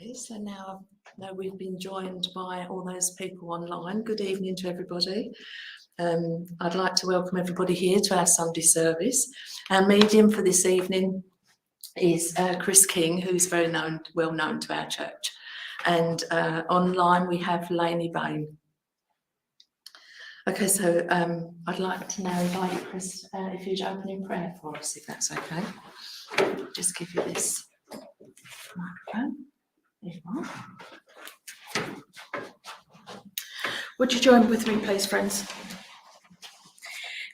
Okay, so now we've been joined by all those people online. Good evening to everybody. I'd like to welcome everybody here to our Sunday service. Our medium for this evening is Chris King, who's well known to our church. And online we have Lainey Baine. Okay, so I'd like to now invite Chris, if you'd open in prayer for us, if that's okay. Just give you this microphone. There you are. Would you join with me, please, friends?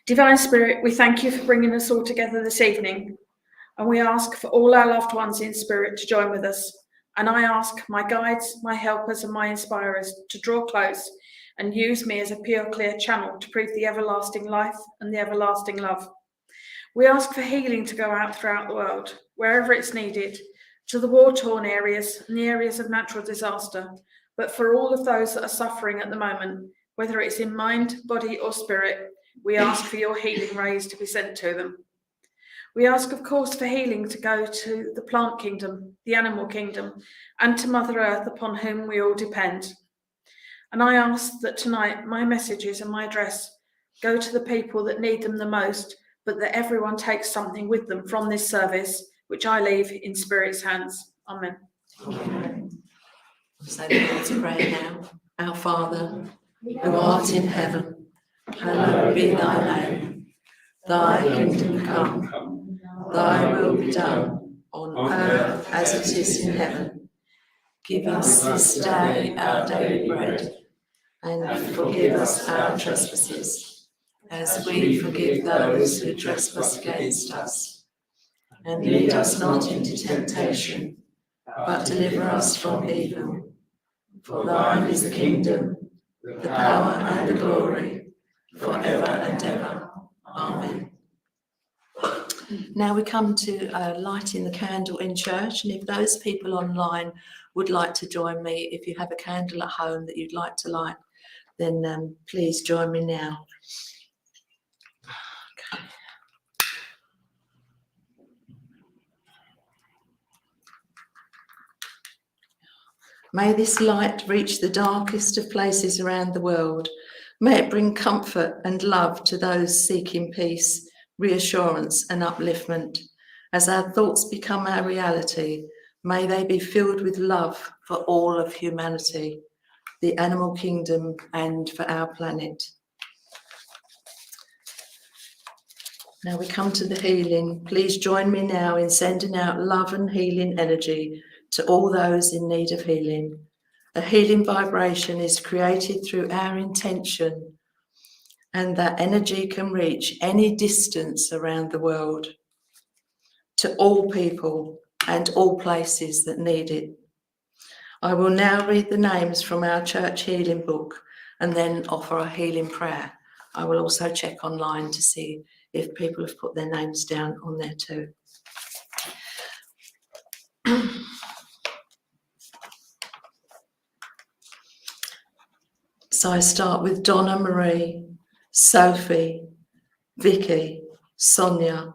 Divine Spirit, we thank you for bringing us all together this evening, and we ask for all our loved ones in spirit to join with us. And I ask my guides, my helpers, and my inspirers to draw close and use me as a pure, clear channel to prove the everlasting life and the everlasting love. We ask for healing to go out throughout the world, wherever it's needed, to the war-torn areas and the areas of natural disaster, but for all of those that are suffering at the moment, whether it's in mind, body or spirit, we ask for your healing rays to be sent to them. We ask, of course, for healing to go to the plant kingdom, the animal kingdom, and to Mother Earth, upon whom we all depend. And I ask that tonight my messages and my address go to the people that need them the most, but that everyone takes something with them from this service, which I leave in Spirit's hands. Amen. Amen. Say the Lord's Prayer now. Our Father, who art in heaven, hallowed be thy name. Thy kingdom come, thy will be done, on earth as it is in heaven. Give us this day our daily bread, and forgive us our trespasses, as we forgive those who trespass against us. And lead us not into temptation, but deliver us from evil. For thine is the kingdom, the power and the glory, forever and ever. Amen. Now we come to lighting the candle in church, and if those people online would like to join me, if you have a candle at home that you'd like to light, then please join me now. Okay. May this light reach the darkest of places around the world. May it bring comfort and love to those seeking peace, reassurance and upliftment. As our thoughts become our reality, may they be filled with love for all of humanity, the animal kingdom and for our planet. Now we come to the healing. Please join me now in sending out love and healing energy to all those in need of healing. A healing vibration is created through our intention, and that energy can reach any distance around the world, to all people and all places that need it. I will now read the names from our church healing book and then offer a healing prayer. I will also check online to see if people have put their names down on there too. So I start with Donna Marie, Sophie, Vicky, Sonia,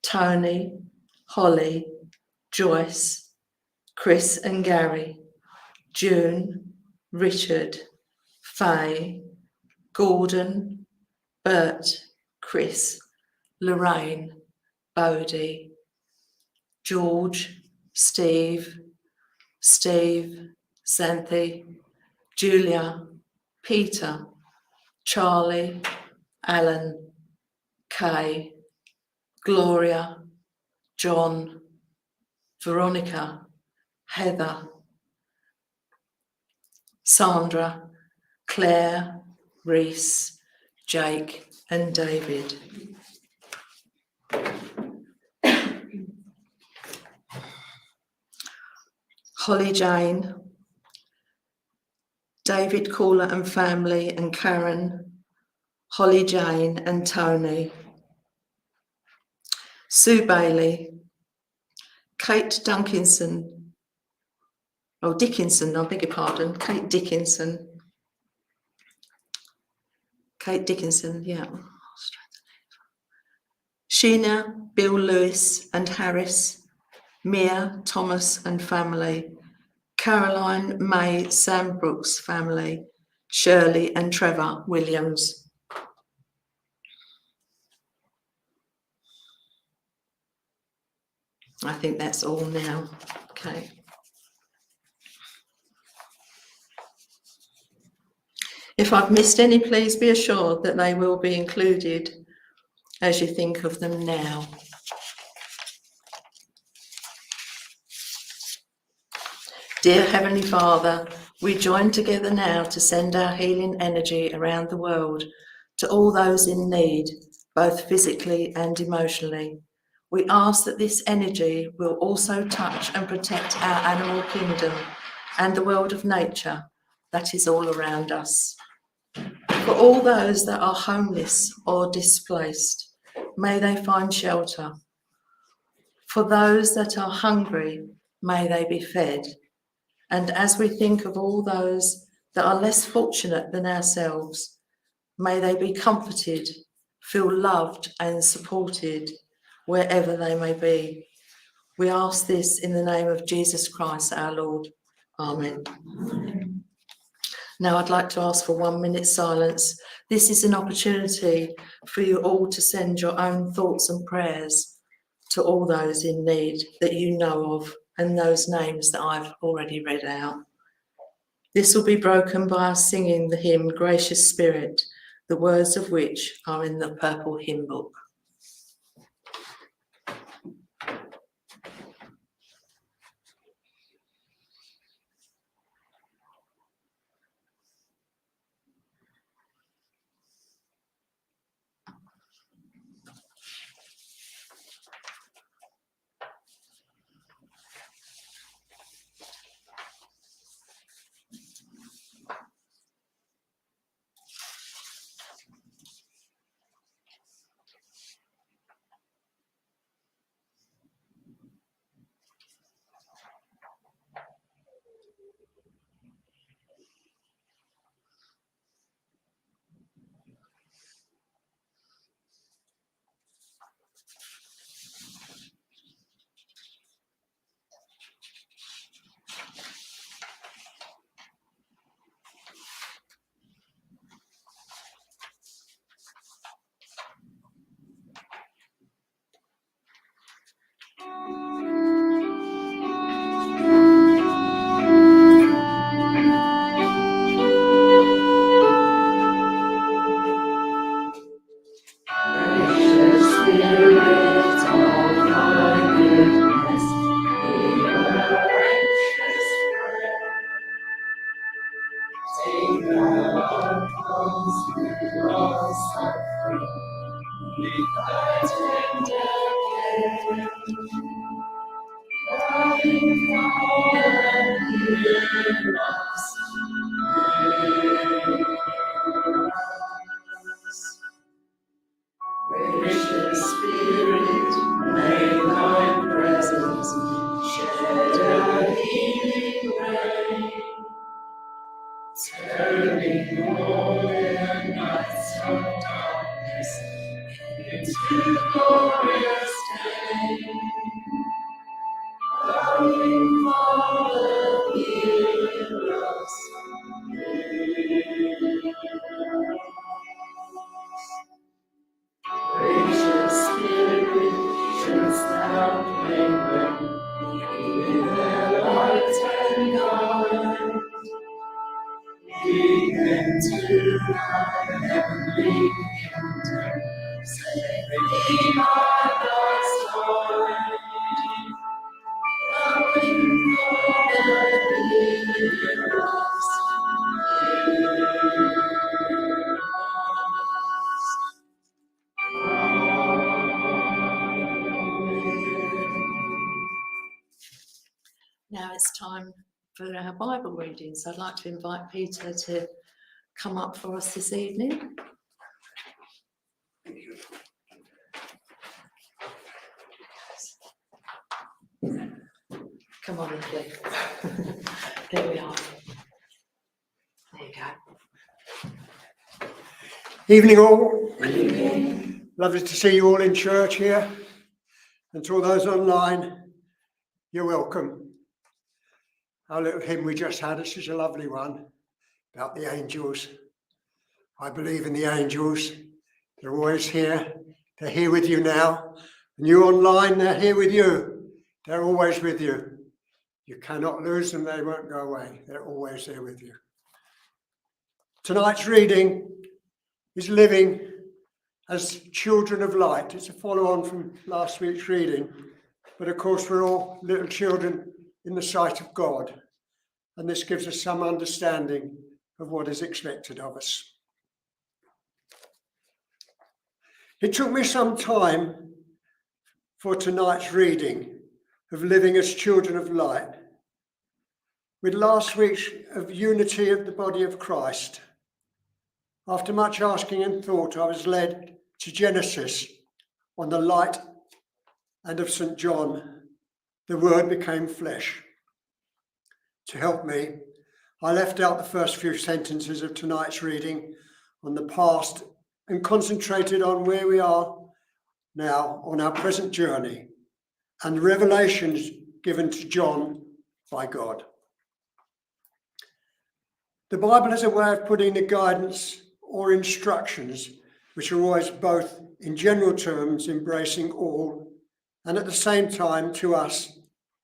Tony, Holly, Joyce, Chris and Gary, June, Richard, Faye, Gordon, Bert, Chris, Lorraine, Bodie, George, Steve, Xanthi, Julia, Peter, Charlie, Alan, Kay, Gloria, John, Veronica, Heather, Sandra, Claire, Reese, Jake and David. Holly Jane, David Caller and family and Karen, Holly Jane and Tony, Sue Bailey, Kate Dickinson, I beg your pardon, Kate Dickinson, yeah. Sheena, Bill Lewis and Harris, Mia, Thomas and family, Caroline May Sandbrook's family, Shirley and Trevor Williams. I think that's all now. Okay. If I've missed any, please be assured that they will be included as you think of them now. Dear Heavenly Father, we join together now to send our healing energy around the world to all those in need, both physically and emotionally. We ask that this energy will also touch and protect our animal kingdom and the world of nature that is all around us. For all those that are homeless or displaced, may they find shelter. For those that are hungry, may they be fed. And as we think of all those that are less fortunate than ourselves, may they be comforted, feel loved and supported wherever they may be. We ask this in the name of Jesus Christ, our Lord. Amen. Now I'd like to ask for 1 minute silence. This is an opportunity for you all to send your own thoughts and prayers to all those in need that you know of and those names that I've already read out. This will be broken by us singing the hymn, Gracious Spirit, the words of which are in the purple hymn book. Gracious Spirit, may thy presence shed a healing rain, turning all the nights of darkness into glorious day. Loving Father, hear us. Gracious Spirit, shouldst thou claim with their light and guide, lead them to thy heavenly kingdom, safely by thy side. Loving Father, hear us. Now it's time for our Bible readings. I'd like to invite Peter to come up for us this evening. Come on in, please. There we are. There you go. Evening all. Evening. Lovely to see you all in church here. And to all those online, you're welcome. Our little hymn we just had is such a lovely one about the angels. I believe in the angels. They're always here. They're here with you now. And you online, they're here with you. They're always with you. You cannot lose them. They won't go away. They're always there with you. Tonight's reading is living as children of light. It's a follow-on from last week's reading. But of course, we're all little children in the sight of God. And this gives us some understanding of what is expected of us. It took me some time for tonight's reading of living as children of light. With last week's of unity of the body of Christ, after much asking and thought, I was led to Genesis on the light and of St. John, the Word became flesh. To help me, I left out the first few sentences of tonight's reading on the past and concentrated on where we are now on our present journey and the revelations given to John by God. The Bible is a way of putting the guidance or instructions, which are always both in general terms embracing all and at the same time to us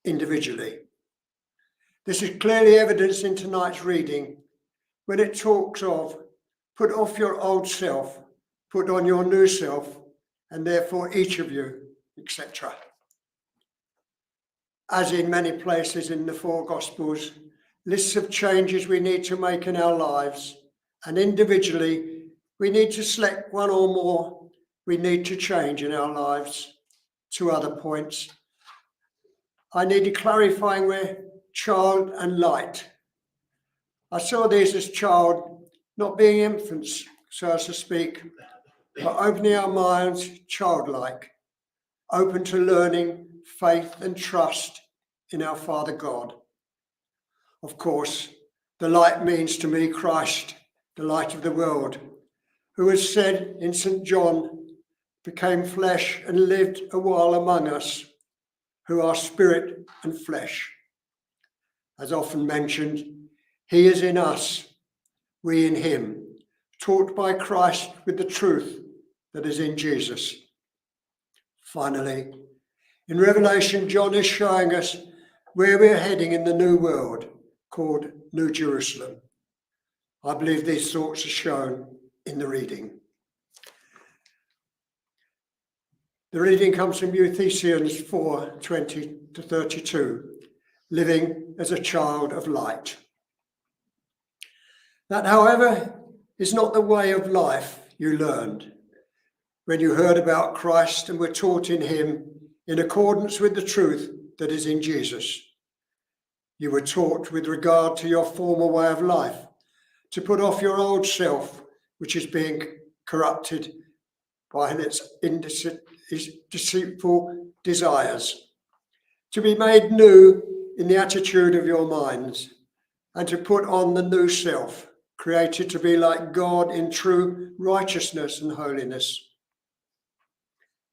individually. This is clearly evidenced in tonight's reading when it talks of put off your old self, put on your new self, and therefore each of you, etc. As in many places in the four Gospels, lists of changes we need to make in our lives, and individually we need to select one or more we need to change in our lives. Two other points. I needed clarifying where child and light. I saw these as child, not being infants, so as to speak, but opening our minds childlike, open to learning, faith and trust in our Father God. Of course, the light means to me Christ, the light of the world, who is said in St. John, became flesh and lived a while among us, who are spirit and flesh. As often mentioned, he is in us, we in him, taught by Christ with the truth that is in Jesus. Finally, in Revelation, John is showing us where we're heading in the new world called New Jerusalem. I believe these thoughts are shown in the reading. The reading comes from Ephesians 4:20-32, living as a child of light. That, however, is not the way of life you learned when you heard about Christ and were taught in him in accordance with the truth that is in Jesus. You were taught with regard to your former way of life to put off your old self, which is being corrupted by its deceitful desires, to be made new in the attitude of your minds, and to put on the new self, created to be like God in true righteousness and holiness.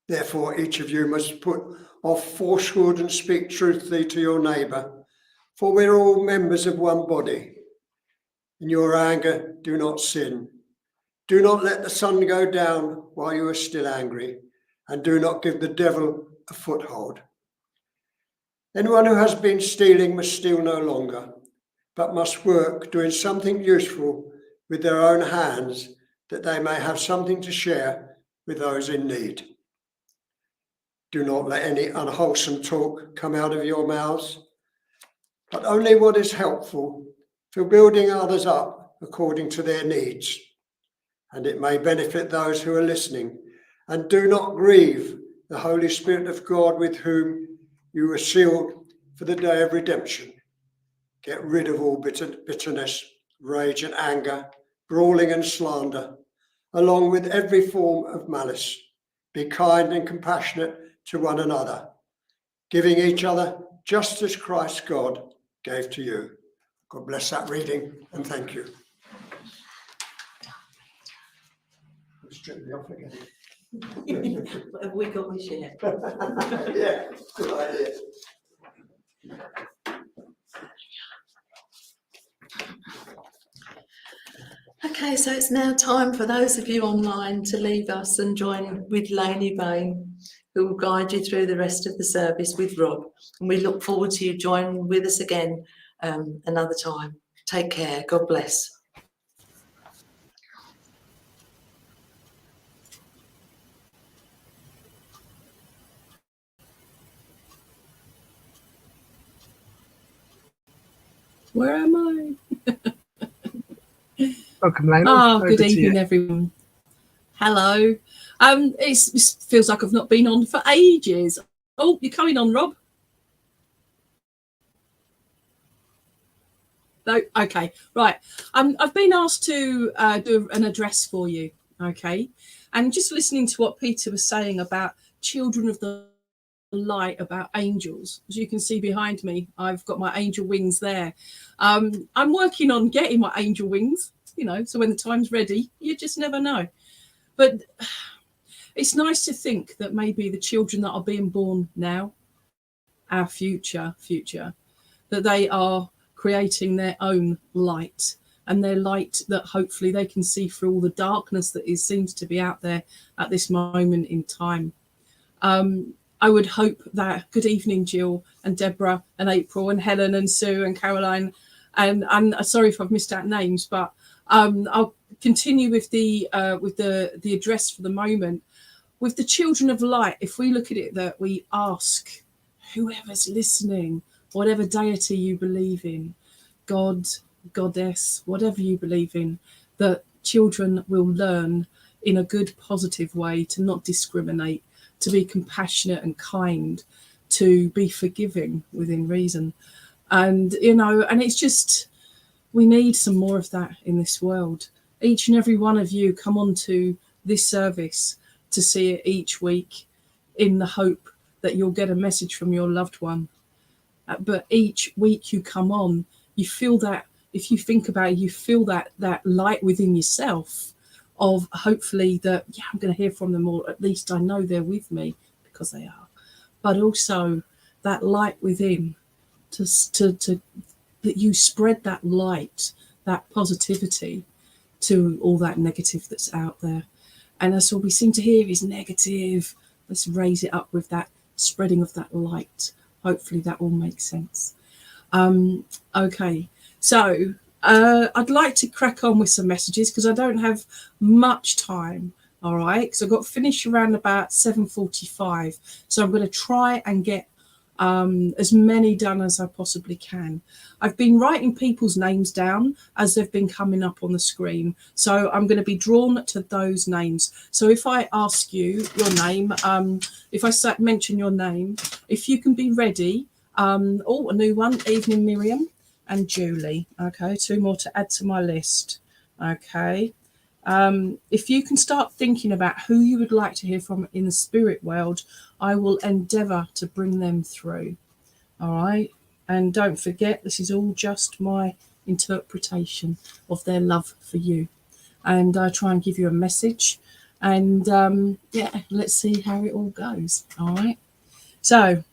Therefore, each of you must put off falsehood and speak truthfully to your neighbour, for we're all members of one body. In your anger, do not sin. Do not let the sun go down while you are still angry, and do not give the devil a foothold. Anyone who has been stealing must steal no longer, but must work doing something useful with their own hands, that they may have something to share with those in need. Do not let any unwholesome talk come out of your mouths, but only what is helpful for building others up according to their needs, and it may benefit those who are listening. And do not grieve the Holy Spirit of God, with whom you were sealed for the day of redemption. Get rid of all bitterness, rage and anger, brawling and slander, along with every form of malice. Be kind and compassionate to one another, giving each other just as Christ God gave to you. God bless that reading, and thank you. Strip me off again. What have we got this year? Yeah, good idea. Okay, so it's now time for those of you online to leave us and join with Lainey Baine, who will guide you through the rest of the service with Rob. And we look forward to you joining with us again another time. Take care. God bless. Where am I? Welcome, Lainey. Oh, Over good to evening, you. everyone. Hello. It feels like I've not been on for ages. Oh, you're coming on, Rob? No, okay, right. I've been asked to do an address for you, okay? And just listening to what Peter was saying about children of the light, about angels. As you can see behind me, I've got my angel wings there. I'm working on getting my angel wings, you know, so when the time's ready, you just never know. But it's nice to think that maybe the children that are being born now, our future, that they are creating their own light, and their light that hopefully they can see through all the darkness that seems to be out there at this moment in time. I would hope that, good evening, Jill and Deborah and April and Helen and Sue and Caroline, and I'm sorry if I've missed out names, but I'll continue with the address for the moment. With the children of light, if we look at it that we ask whoever's listening, whatever deity you believe in, God, goddess, whatever you believe in, that children will learn in a good, positive way to not discriminate, to be compassionate and kind, to be forgiving within reason. And, you know, and it's just, we need some more of that in this world. Each and every one of you come on to this service to see it each week in the hope that you'll get a message from your loved one. But each week you come on, you feel that, if you think about it, you feel that light within yourself of hopefully that, yeah, I'm going to hear from them, or at least I know they're with me, because they are. But also that light within, to that you spread that light, that positivity to all that negative that's out there. And that's all we seem to hear is negative. Let's raise it up with that spreading of that light. Hopefully that all makes sense. Okay, so I'd like to crack on with some messages because I don't have much time. All right, because I've got to finish around about 7:45. So I'm going to try and get as many done as I possibly can. I've been writing people's names down as they've been coming up on the screen, so I'm going to be drawn to those names. So if I ask you your name, if I mention your name, if you can be ready. Oh, a new one. Evening, Miriam and Julie. Okay, two more to add to my list. Okay. If you can start thinking about who you would like to hear from in the spirit world, I will endeavour to bring them through. All right. And don't forget, this is all just my interpretation of their love for you. And I try and give you a message. And yeah, let's see how it all goes. All right. So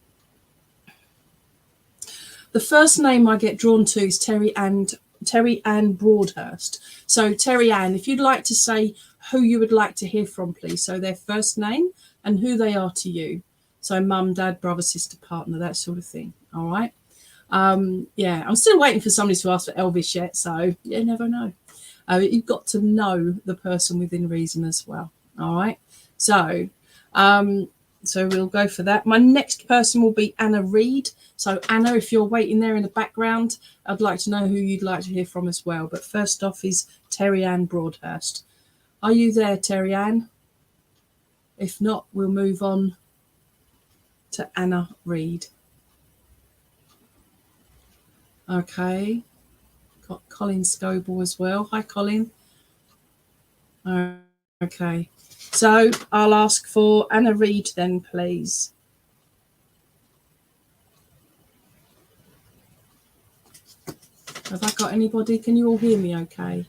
the first name I get drawn to is Terry Ann Broadhurst. So Terry Ann, if you'd like to say who you would like to hear from, please. So their first name and who they are to you. So mum, dad, brother, sister, partner, that sort of thing. All right. Yeah, I'm still waiting for somebody to ask for Elvis yet. So you never know. You've got to know the person within reason as well. All right. So we'll go for that. My next person will be Anna Reed. So Anna, if you're waiting there in the background, I'd like to know who you'd like to hear from as well. But first off is Terry Ann Broadhurst. Are you there, Terry Ann? If not, we'll move on to Anna Reed. Okay. Got Colin Scoble as well. Hi, Colin. Okay. So I'll ask for Anna Reed then, please. Have I got anybody? Can you all hear me okay?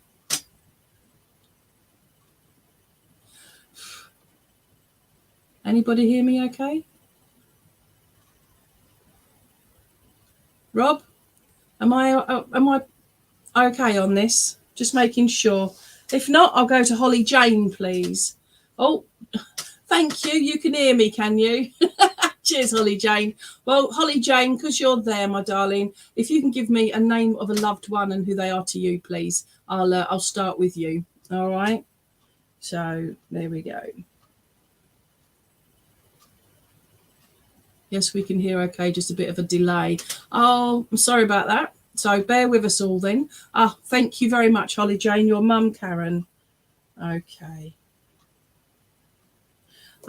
Anybody hear me okay? Rob, am I okay on this? Just making sure. If not, I'll go to Holly Jane, please. Oh, thank you. You can hear me, can you? Cheers, Holly Jane. Well, Holly Jane, because you're there, my darling, if you can give me a name of a loved one and who they are to you, please, I'll start with you. All right. So there we go. Yes, we can hear okay, just a bit of a delay. Oh, I'm sorry about that. So bear with us all then. Thank you very much, Holly Jane, your mum, Karen. Okay.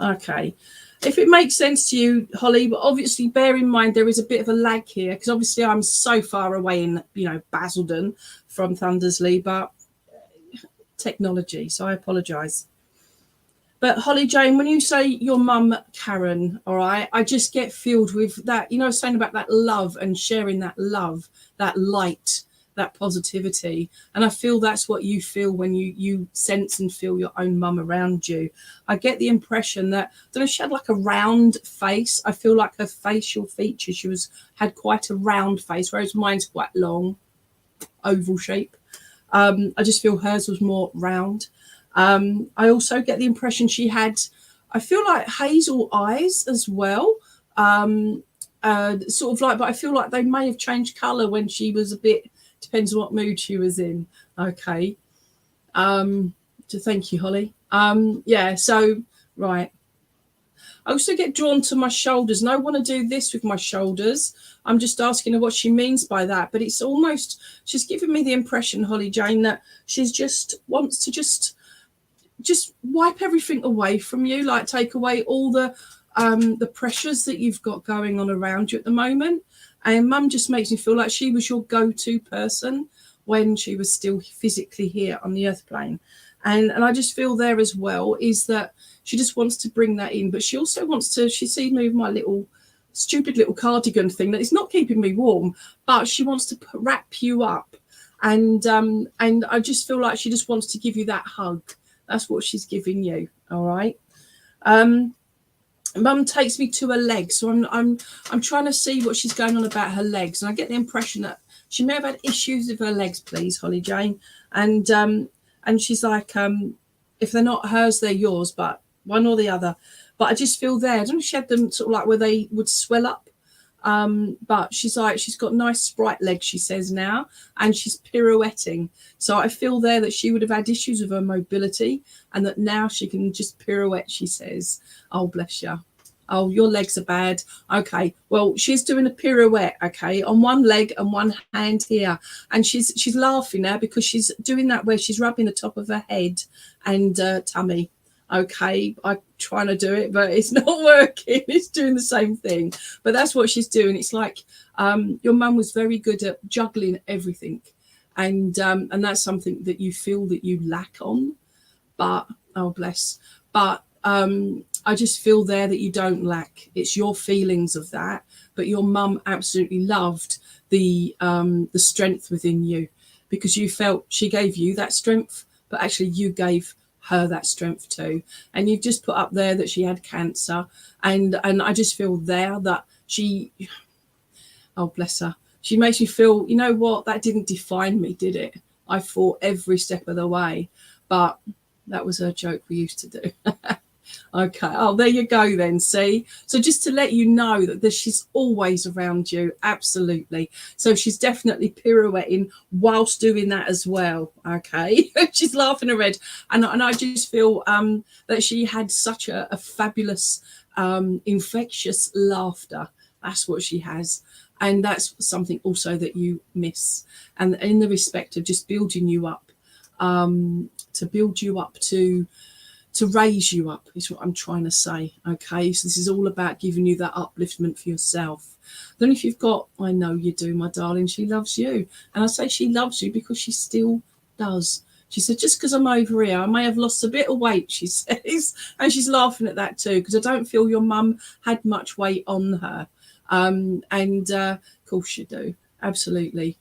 Okay. If it makes sense to you, Holly, but obviously bear in mind there is a bit of a lag here because obviously I'm so far away in, Basildon from Thundersley, but technology, so I apologise. But Holly Jane, when you say your mum, Karen, all right, I just get filled with that, saying about that love and sharing that love, that light, that positivity. And I feel that's what you feel when you sense and feel your own mum around you. I get the impression that, I don't know, she had like a round face. I feel like her facial features, she had quite a round face, whereas mine's quite long, oval shape. I just feel hers was more round. I also get the impression she had, I feel like hazel eyes as well. Sort of like, but I feel like they may have changed colour when she was a bit, depends on what mood she was in. Okay. So thank you, Holly. Yeah, so, right. I also get drawn to my shoulders, and I want to do this with my shoulders. I'm just asking her what she means by that, but it's almost, she's giving me the impression, Holly Jane, that she's just wants to just wipe everything away from you, like take away all the pressures that you've got going on around you at the moment. And mum just makes me feel like she was your go-to person when she was still physically here on the earth plane. And I just feel there as well is that she just wants to bring that in, but she also wants to, she sees me with my stupid little cardigan thing that is not keeping me warm, but she wants to wrap you up. And I just feel like she just wants to give you that hug. That's what she's giving you. All right. Mum takes me to her legs, so I'm trying to see what she's going on about her legs, and I get the impression that she may have had issues with her legs, please, Holly Jane. And she's like, if they're not hers, they're yours, but one or the other. But I just feel there. I don't know if she had them sort of like where they would swell up. But she's like, she's got nice sprite legs, she says now, and she's pirouetting. So I feel there that she would have had issues with her mobility and that now she can just pirouette, she says. Oh, bless you. Oh, your legs are bad. Okay, well, she's doing a pirouette, okay, on one leg and one hand here. And she's laughing now because she's doing that where she's rubbing the top of her head and tummy. Okay, I'm trying to do it, but it's not working. It's doing the same thing. But that's what she's doing. It's like your mum was very good at juggling everything. And that's something that you feel that you lack on. But, oh, bless. But I just feel there that you don't lack. It's your feelings of that. But your mum absolutely loved the strength within you because you felt she gave you that strength, but actually you gave her that strength too. And you've just put up there that she had cancer, and I just feel there that she, oh bless her, she makes me feel, you know what, that didn't define me, did it? I fought every step of the way, but that was a joke we used to do. Okay, oh, there you go then, see? So just to let you know that she's always around you, absolutely. So she's definitely pirouetting whilst doing that as well, okay? She's laughing her head. And I just feel that she had such a fabulous, infectious laughter. That's what she has. And that's something also that you miss. And in the respect of just building you up, to build you up to raise you up is what I'm trying to say. Okay, so this is all about giving you that upliftment for yourself. Then if you've got, I know you do, my darling, she loves you. And I say she loves you because she still does. She said, just because I'm over here, I may have lost a bit of weight, she says. And she's laughing at that too, because I don't feel your mum had much weight on her. Of course you do, absolutely.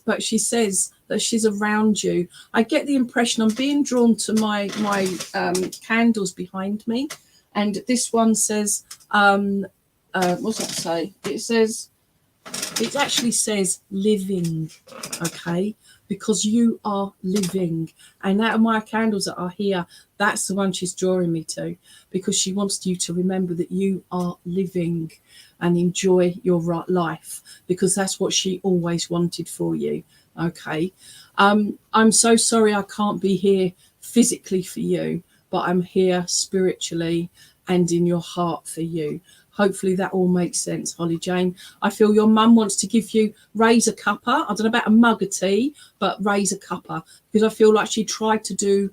But she says that she's around you. I get the impression I'm being drawn to my candles behind me, and this one says, what's that say? It actually says living, okay? because you are living. And out of my candles that are here, that's the one she's drawing me to, because she wants you to remember that you are living and enjoy your life, because that's what she always wanted for you. Okay. I'm so sorry I can't be here physically for you, but I'm here spiritually and in your heart for you. Hopefully that all makes sense, Holly Jane. I feel your mum wants to give you, raise a cuppa. I don't know about a mug of tea, but raise a cuppa, because I feel like she tried to do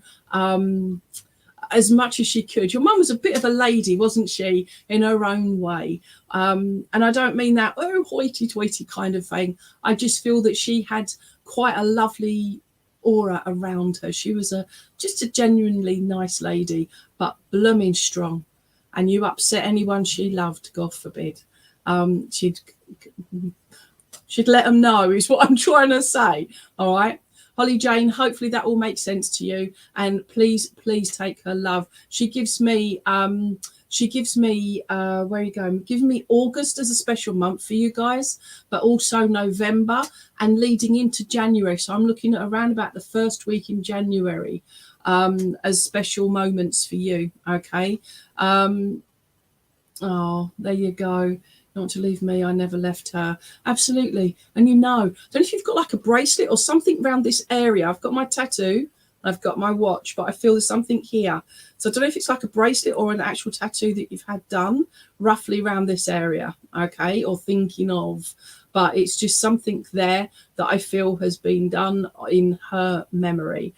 as much as she could. Your mum was a bit of a lady, wasn't she, in her own way? And I don't mean that, oh, hoity-toity kind of thing. I just feel that she had quite a lovely aura around her. She was just a genuinely nice lady, but blooming strong. And you upset anyone she loved, God forbid. She'd let them know, is what I'm trying to say. All right. Holly Jane, hopefully that all makes sense to you. And please take her love. She gives me, where are you going? Giving me August as a special month for you guys, but also November and leading into January. So I'm looking at around about the first week in January as special moments for you. Okay. Oh, there you go. Not to leave me, I never left her. Absolutely. And don't know if you've got like a bracelet or something around this area. I've got my tattoo, I've got my watch, but I feel there's something here. So I don't know if it's like a bracelet or an actual tattoo that you've had done roughly around this area, okay, or thinking of. But it's just something there that I feel has been done in her memory.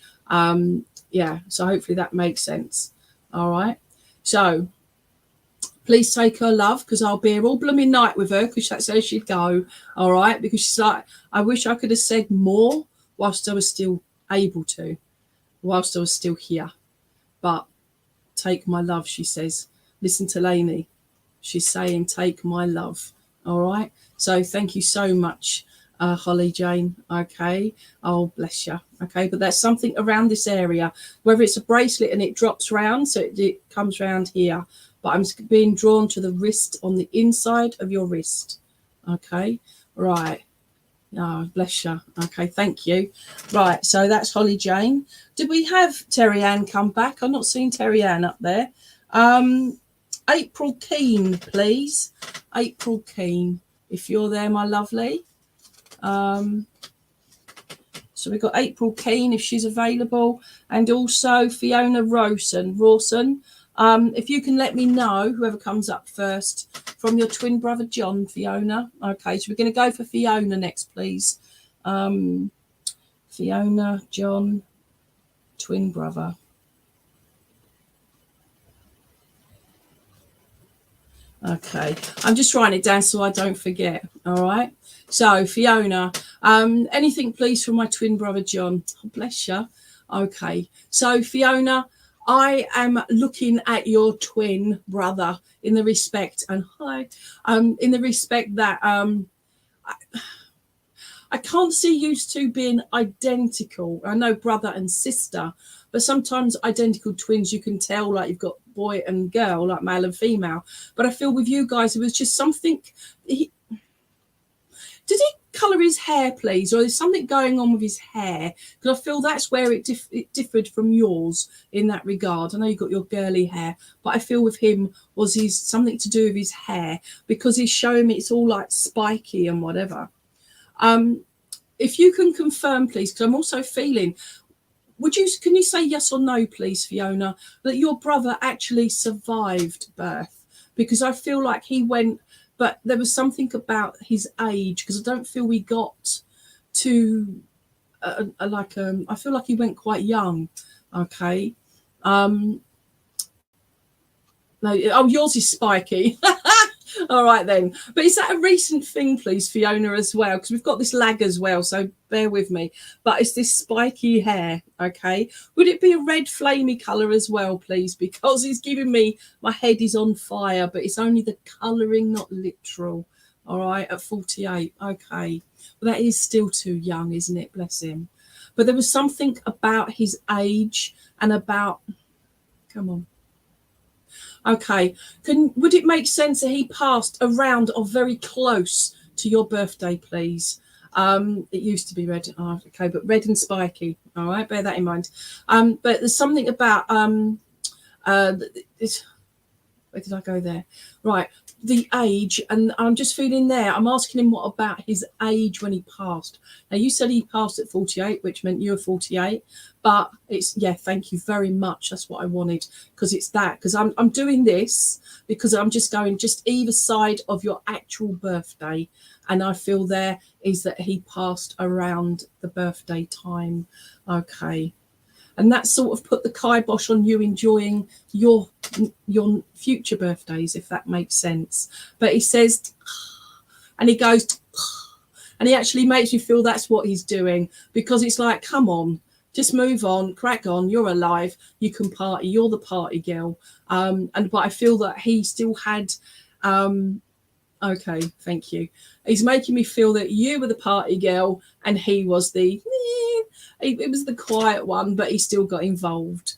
Yeah, so hopefully that makes sense. All right. So please take her love, because I'll be here all blooming night with her, because that's how she'd go. All right. Because she's like, I wish I could have said more whilst I was still able to, whilst I was still here. But take my love, she says. Listen to Lainey. She's saying, take my love. All right. So thank you so much, Holly Jane. Okay. Oh, bless you. Okay. But that's something around this area, whether it's a bracelet and it drops round, so it comes round here. But I'm being drawn to the wrist, on the inside of your wrist. Okay. Right. Oh, bless you. Okay. Thank you. Right. So that's Holly Jane. Did we have Terry Ann come back? I'm not seeing Terry Ann up there. April Keane, please. April Keane, if you're there, my lovely. So we've got April Keane, if she's available, and also Fiona Rawson. If you can let me know, whoever comes up first, from your twin brother John, Fiona. Okay, so we're going to go for Fiona next, please. Fiona, John, twin brother. Okay, I'm just writing it down so I don't forget. All right. So Fiona, anything please from my twin brother John. Oh, bless you. Okay. So Fiona, I am looking at your twin brother in the respect, and in the respect that I can't see you two being identical. I know brother and sister, but sometimes identical twins, you can tell, like you've got boy and girl, like male and female. But I feel with you guys, it was just something. Did he colour his hair, please? Or is something going on with his hair? Because I feel that's where it differed from yours in that regard. I know you've got your girly hair, but I feel with him was something to do with his hair, because he's showing me it's all like spiky and whatever. If you can confirm, please, because I'm also feeling, can you say yes or no, please, Fiona, that your brother actually survived birth? Because I feel like he went, but there was something about his age, because I don't feel we got to I feel like he went quite young. Okay. No, oh, yours is spiky. All right then. But is that a recent thing, please, Fiona, as well? Because we've got this lag as well, so bear with me. But it's this spiky hair, okay? Would it be a red flamey colour as well, please? Because he's giving me, my head is on fire, but it's only the colouring, not literal. All right, at 48. Okay. Well, that is still too young, isn't it? Bless him. But there was something about his age and about... Come on. Okay, would it make sense that he passed around or very close to your birthday, please? It used to be red. Oh, okay, but red and spiky. All right, bear that in mind. But there's something about it's, where did I go there? Right, the age, and I'm just feeling there. I'm asking him what about his age when he passed. Now you said he passed at 48, which meant you were 48. But it's, yeah, thank you very much. That's what I wanted, because it's that. Because I'm doing this because I'm just going just either side of your actual birthday, and I feel there is that he passed around the birthday time. Okay. And that sort of put the kibosh on you enjoying your future birthdays, if that makes sense. But he says, and he goes, and he actually makes you feel that's what he's doing, because it's like, come on, just move on, crack on. You're alive. You can party. You're the party girl. But I feel that he still had. Okay, thank you. He's making me feel that you were the party girl and he was the. It was the quiet one, but he still got involved.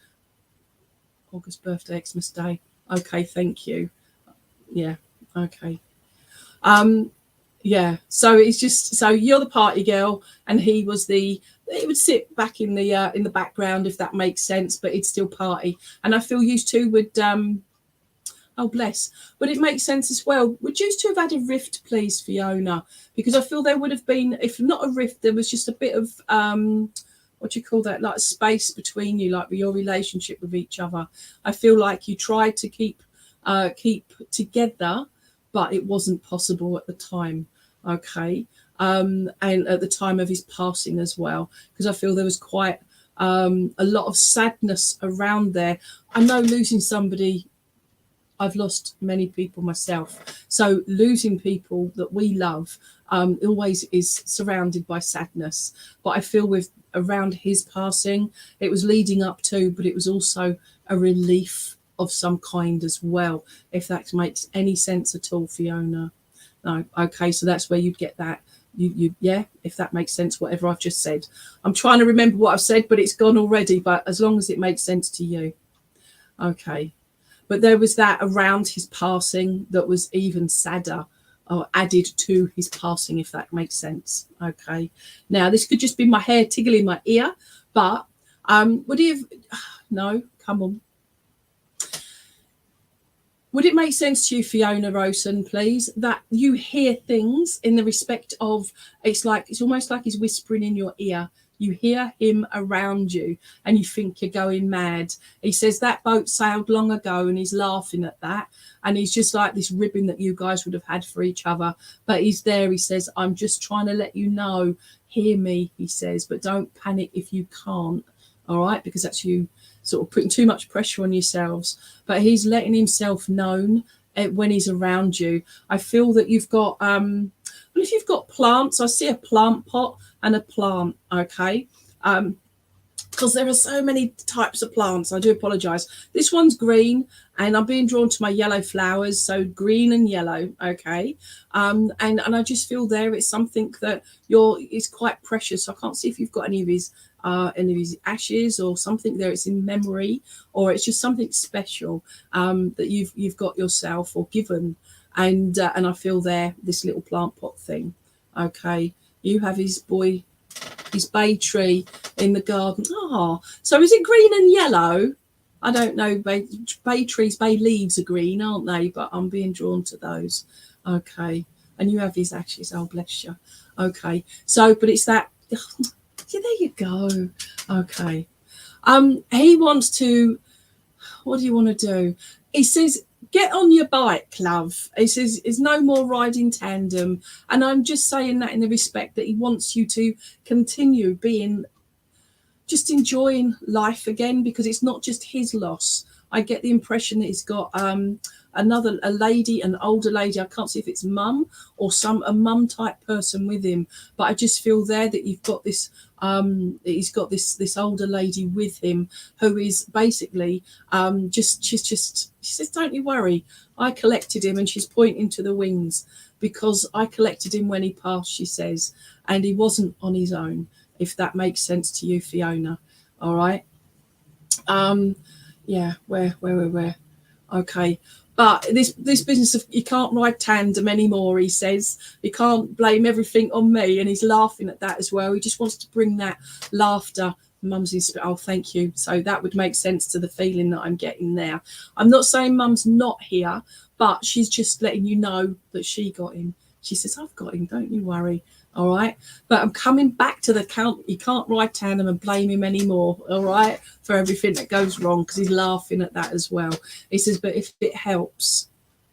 August birthday, Xmas Day. Okay, thank you. Yeah, okay. Yeah, so it's just, so you're the party girl and he was the, he would sit back in the background, if that makes sense, but he'd still party. And I feel you two would oh bless, but it makes sense as well. Would you two have had a rift, please, Fiona? Because I feel there would have been, if not a rift, there was just a bit of what do you call that, like space between you, like your relationship with each other. I feel like you tried to keep together, but it wasn't possible at the time. Okay. And at the time of his passing as well, because I feel there was quite a lot of sadness around there. I know losing somebody, I've lost many people myself. So losing people that we love always is surrounded by sadness. But I feel with around his passing, it was leading up to, but it was also a relief of some kind as well, if that makes any sense at all, Fiona. No, okay, so that's where you'd get that. You yeah, if that makes sense, whatever I've just said. I'm trying to remember what I've said, but it's gone already. But as long as it makes sense to you. Okay. But there was that around his passing that was even sadder, or added to his passing, if that makes sense. Okay. Now, this could just be my hair tickling my ear, but would he have... No, come on. Would it make sense to you, Fiona Rosen, please, that you hear things in the respect of, it's almost like he's whispering in your ear. You hear him around you and you think you're going mad. He says that boat sailed long ago and he's laughing at that. And he's just like this ribbon that you guys would have had for each other. But he's there. He says, I'm just trying to let you know, hear me, he says, but don't panic if you can't. All right, because that's you sort of putting too much pressure on yourselves. But he's letting himself known when he's around you. I feel that you've got, well, if you've got plants, I see a plant pot and a plant, okay? Because there are so many types of plants. I do apologise. This one's green, and I'm being drawn to my yellow flowers, so green and yellow, okay? And I just feel there it's something that it's quite precious. I can't see if you've got any of his ashes or something there. It's in memory, or it's just something special that you've got yourself or given. And I feel there this little plant pot thing, okay? You have his bay tree in the garden. So is it green and yellow? I don't know. Bay trees, bay leaves are green, aren't they? But I'm being drawn to those. Okay. And you have his ashes. Oh, bless you. Okay. So, but it's that. Yeah, there you go. Okay. He wants to. What do you want to do? He says, get on your bike, love. He says, there's no more riding tandem. And I'm just saying that in the respect that he wants you to continue being, just enjoying life again, because it's not just his loss. I get the impression that he's got a lady, an older lady. I can't see if it's mum or a mum type person with him, but I just feel there that you've got this. He's got this older lady with him who is basically she says, don't you worry, I collected him, and she's pointing to the wings, because I collected him when he passed, she says, and he wasn't on his own, if that makes sense to you, Fiona. All right. Yeah, where? Okay. But this business of you can't ride tandem anymore, he says. You can't blame everything on me. And he's laughing at that as well. He just wants to bring that laughter. Mum's in, oh, thank you. So that would make sense to the feeling that I'm getting there. I'm not saying Mum's not here, but she's just letting you know that she got him. She says, I've got him, don't you worry. All right. But I'm coming back to the count. You can't ride tandem and blame him anymore. All right. For everything that goes wrong, because he's laughing at that as well. He says, but if it helps,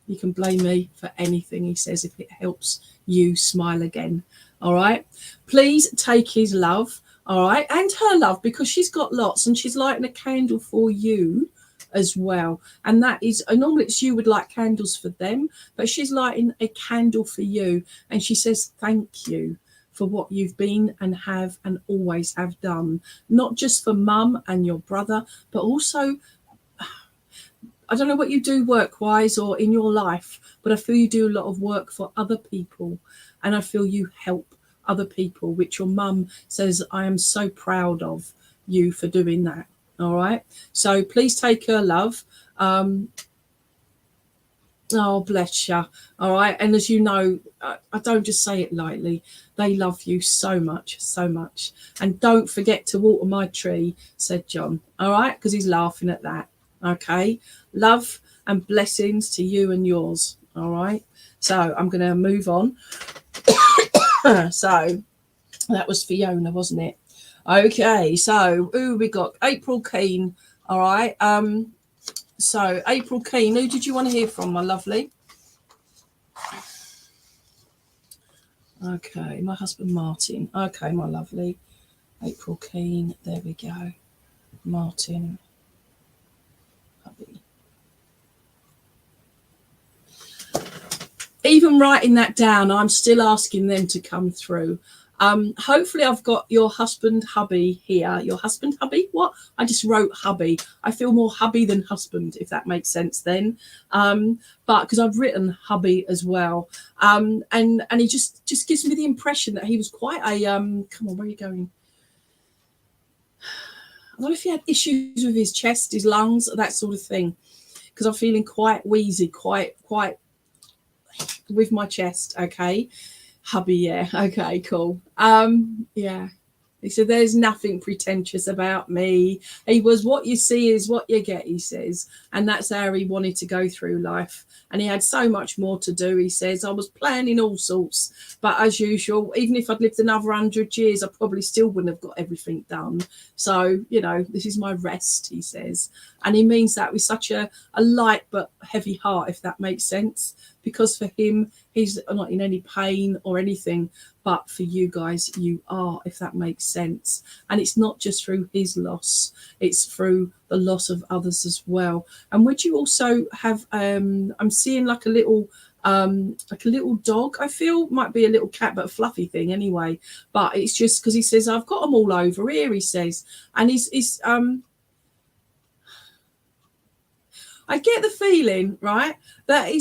you can blame me for anything. He says, if it helps you smile again. All right. Please take his love. All right. And her love, because she's got lots and she's lighting a candle for you as well. And that is, normally it's you would light candles for them, but she's lighting a candle for you. And she says, thank you for what you've been and have and always have done, not just for Mum and your brother, but also, I don't know what you do work-wise or in your life, but I feel you do a lot of work for other people. And I feel you help other people, which your mum says, I am so proud of you for doing that. All right. So please take her love. Oh, bless you. All right. And as you know, I don't just say it lightly. They love you so much, so much. And don't forget to water my tree, said John. All right. Because he's laughing at that. Okay. Love and blessings to you and yours. All right. So I'm going to move on. So that was Fiona, wasn't it? Okay, so we got April Keane. All right. So April Keane, who did you want to hear from, my lovely? Okay, my husband Martin. Okay, my lovely. April Keane. There we go. Martin. Hubby. Even writing that down, I'm still asking them to come through. Hopefully I've got your husband hubby here. Your husband hubby? What? I just wrote hubby. I feel more hubby than husband, if that makes sense then. But because I've written hubby as well. And he just gives me the impression that he was quite a come on, where are you going? I don't know if he had issues with his chest, his lungs, that sort of thing. Because I'm feeling quite wheezy, quite with my chest. Okay. Hubby, yeah. Okay, cool. Yeah. He said, there's nothing pretentious about me. He was, what you see is what you get, he says. And that's how he wanted to go through life. And he had so much more to do, he says. I was planning all sorts. But as usual, even if I'd lived another 100 years, I probably still wouldn't have got everything done. So, you know, this is my rest, he says. And he means that with such a light but heavy heart, if that makes sense. Because for him, he's not in any pain or anything, but for you guys, you are, if that makes sense. And it's not just through his loss, it's through the loss of others as well. And would you also have, I'm seeing like a little dog, I feel, might be a little cat, but a fluffy thing anyway. But it's just because he says, I've got them all over here, he says. And he's I get the feeling, right, that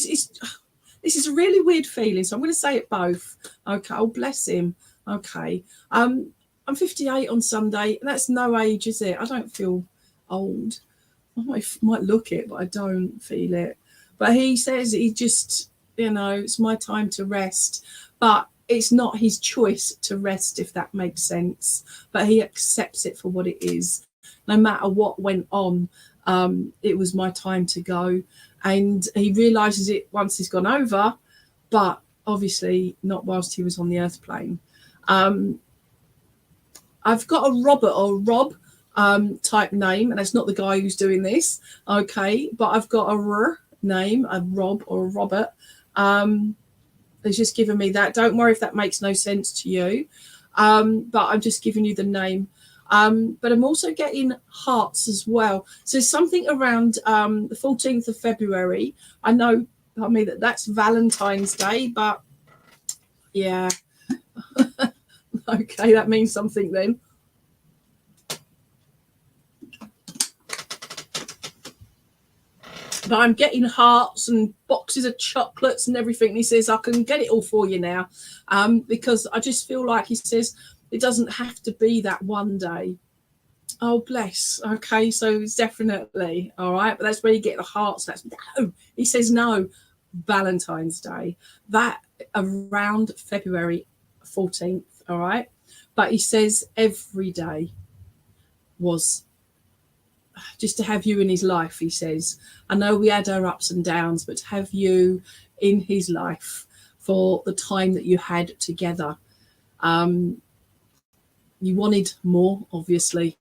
this is a really weird feeling, so I'm going to say it both. Okay, oh, bless him. Okay. I'm 58 on Sunday, and that's no age, is it? I don't feel old. I might look it, but I don't feel it. But he says he just, you know, it's my time to rest. But it's not his choice to rest, if that makes sense. But he accepts it for what it is. No matter what went on, it was my time to go. And he realises it once he's gone over, but obviously not whilst he was on the earth plane. I've got a Robert or Rob type name, and that's not the guy who's doing this, okay, but I've got a name, a Rob or a Robert. It's just given me that. Don't worry if that makes no sense to you, but I'm just giving you the name. But I'm also getting hearts as well. So something around the 14th of February. I know, I mean, that's Valentine's Day, but yeah. Okay, that means something then. But I'm getting hearts and boxes of chocolates and everything. And he says, I can get it all for you now. Because I just feel like, he says, it doesn't have to be that one day. Oh, bless. Okay, so it's definitely all right, but that's where you get the hearts. That's no. He says no. Valentine's Day, that around February 14th. All right, but he says every day was just to have you in his life. He says, I know we had our ups and downs, but to have you in his life for the time that you had together. You wanted more, obviously,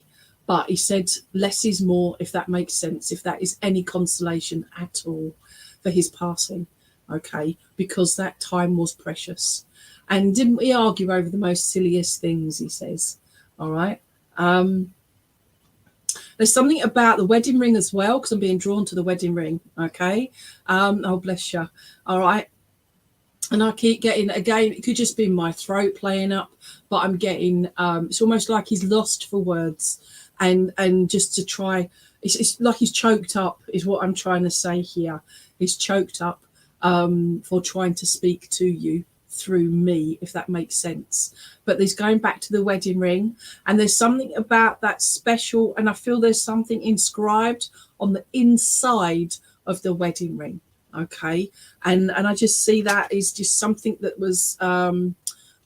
but he said less is more, if that makes sense, if that is any consolation at all for his passing, okay, because that time was precious. And didn't we argue over the most silliest things, he says, all right. There's something about the wedding ring as well, because I'm being drawn to the wedding ring, okay. Oh, bless you, all right. And I keep getting, again, it could just be my throat playing up, but I'm getting, it's almost like he's lost for words, and just to try, it's like he's choked up is what I'm trying to say here. He's choked up for trying to speak to you through me, if that makes sense. But there's going back to the wedding ring, and there's something about that special, and I feel there's something inscribed on the inside of the wedding ring. Okay, and I just see that is just something that was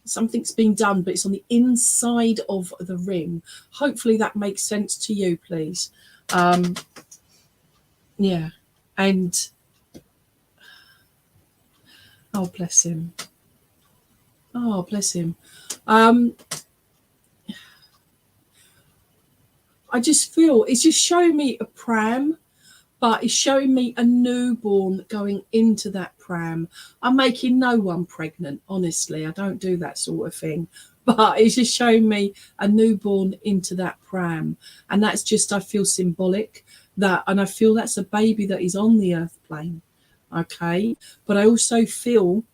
something's been done, but it's on the inside of the ring. Hopefully that makes sense to you, please. Yeah, and oh, bless him. Oh, bless him. I just feel it's just showing me a pram, but it's showing me a newborn going into that pram. I'm making no one pregnant, honestly. I don't do that sort of thing. But it's just showing me a newborn into that pram. And that's just, I feel symbolic that, and I feel that's a baby that is on the earth plane. Okay. But I also feel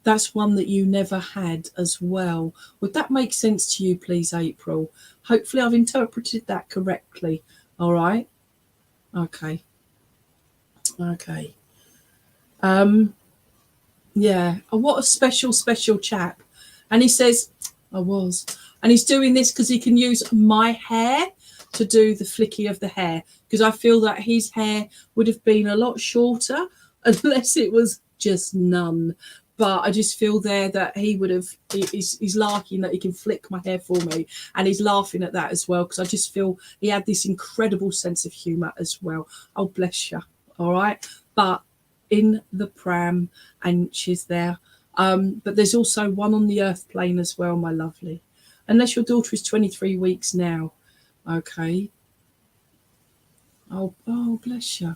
that's one that you never had as well. Would that make sense to you, please, April? Hopefully I've interpreted that correctly. All right. Okay. Yeah. Oh, what a special chap. And he says, and he's doing this because he can use my hair to do the flicky of the hair, because I feel that his hair would have been a lot shorter unless it was just none. But I just feel there that he would have, he's liking that he can flick my hair for me. And he's laughing at that as well, because I just feel he had this incredible sense of humour as well. Oh, bless you. All right. But in the pram, and she's there. But there's also one on the earth plane as well, my lovely. Unless your daughter is 23 weeks now. Okay. Oh, bless you.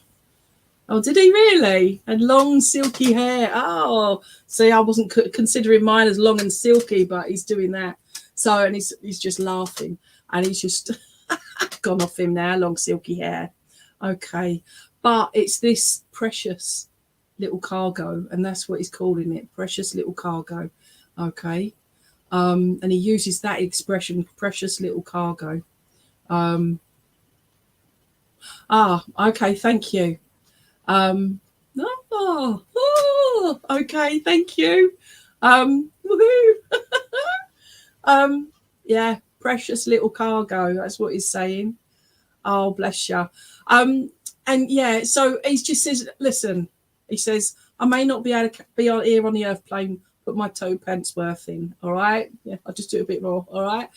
Oh, did he really? And long, silky hair. Oh, see, I wasn't considering mine as long and silky, but he's doing that. So, and he's just laughing, and he's just gone off him now, long, silky hair. Okay, but it's this precious little cargo, and that's what he's calling it, precious little cargo. Okay, and he uses that expression, precious little cargo. Okay, thank you. Okay, thank you. Woohoo. Yeah, precious little cargo, that's what he's saying. Oh, bless you. And yeah, so he just says, listen, he says, I may not be able to be here on the earth plane, put my toe pants worth in, all right? Yeah, I'll just do a bit more, all right?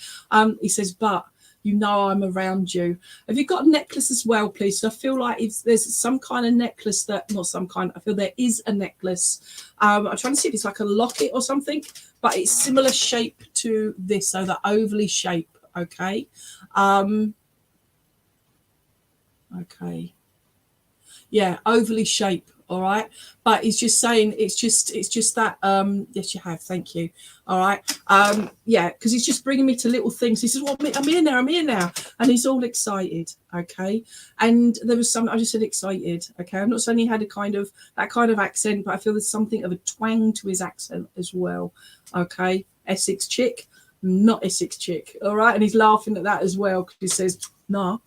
He says, but you know I'm around you. Have you got a necklace as well, please? So I feel like there's some kind of necklace that, not some kind, I feel there is a necklace. I'm trying to see if it's like a locket or something, but it's similar shape to this, so the ovally shape, okay? Okay. Yeah, ovally shape, all right? But he's just saying it's just that, yes, you have, thank you. All right. Yeah, because he's just bringing me to little things. He says, well, I'm here now. And he's all excited, okay? And there was I just said excited, okay? I'm not saying he had that kind of accent, but I feel there's something of a twang to his accent as well, okay? Essex chick, not Essex chick, all right? And he's laughing at that as well, because he says, nah,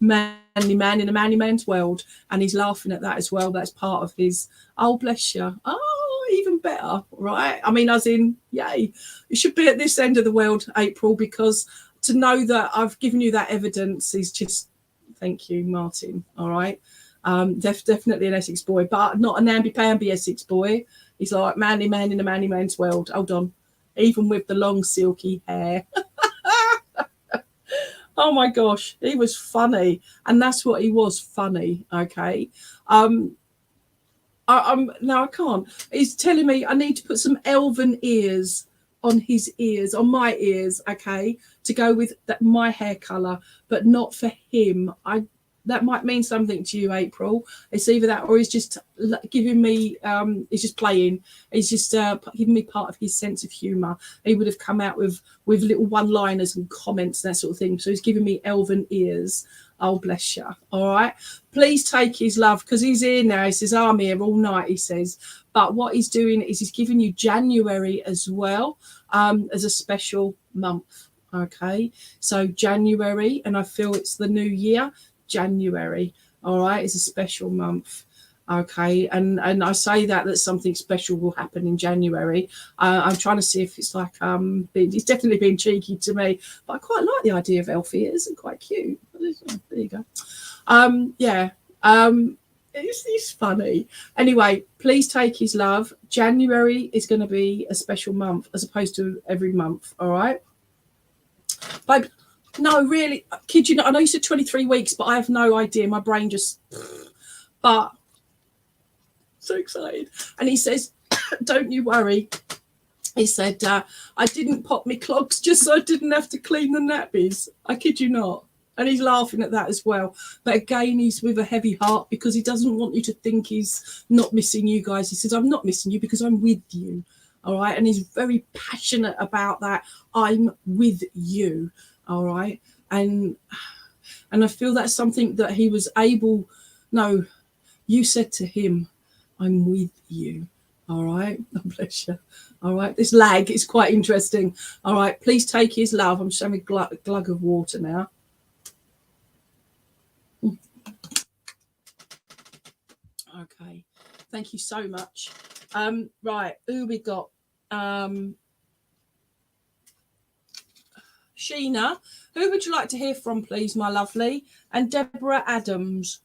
manly man in a manly man's world, and he's laughing at that as well. That's part of his, oh, bless you. Oh, even better, right? I mean, as in, yay. You should be at this end of the world, April, because to know that I've given you that evidence is just, thank you, Martin. All right. Definitely an Essex boy, but not a namby-pamby Essex boy. He's like manly man in a manly man's world. Hold on. Even with the long silky hair. Oh my gosh, he was funny. And that's what he was, funny. Okay. I'm now I can't. He's telling me I need to put some elven ears on his ears, on my ears, okay, to go with my hair colour, but not for him. That might mean something to you, April. It's either that or he's just giving me, he's just playing. He's just giving me part of his sense of humour. He would have come out with little one-liners and comments and that sort of thing. So he's giving me elven ears. Oh, bless you. All right. Please take his love because he's here now. He says, I'm here all night, he says. But what he's doing is he's giving you January as well as a special month. Okay. So January, and I feel it's the new year. January, all right, is a special month, okay, and I say that something special will happen in January. I'm trying to see if it's like he's definitely been cheeky to me, but I quite like the idea of elf ears. They're quite cute. There you go. It's funny. Anyway, please take his love. January is going to be a special month as opposed to every month, all right, but. No, really, kid you not. I know you said 23 weeks, but I have no idea. My brain just, but so excited. And he says, don't you worry. He said, I didn't pop my clogs just so I didn't have to clean the nappies. I kid you not. And he's laughing at that as well. But again, he's with a heavy heart because he doesn't want you to think he's not missing you guys. He says, I'm not missing you because I'm with you. All right. And he's very passionate about that. I'm with you. All right. And I feel that's something that he was able. No, you said to him, I'm with you. All right. God bless you. All right. This lag is quite interesting. All right. Please take his love. I'm just having a glug of water now. Okay. Thank you so much. Right. Who we got? Sheena, who would you like to hear from, please, my lovely? And Deborah Adams.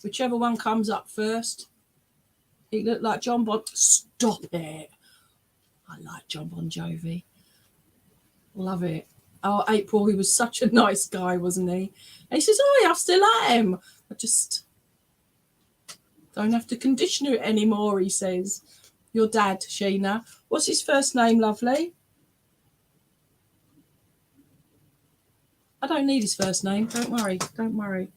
Whichever one comes up first. He looked like John Bon. Stop it. I like John Bon Jovi. Love it. Oh, April, he was such a nice guy, wasn't he? And he says, oh, I still am. I just don't have to conditioner it anymore, he says. Your dad, Sheena. What's his first name, lovely? I don't need his first name. Don't worry. Don't worry.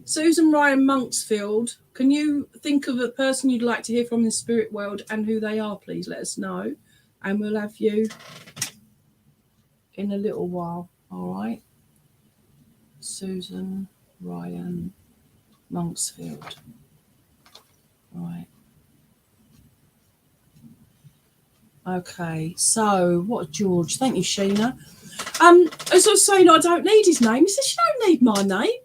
Susan Ryan Monksfield, can you think of a person you'd like to hear from in the spirit world and who they are, please? Let us know. And we'll have you in a little while. All right. Susan Ryan Monksfield. All right. Okay, so what, George? Thank you, Sheena. As I was saying, I don't need his name. He says, you don't need my name.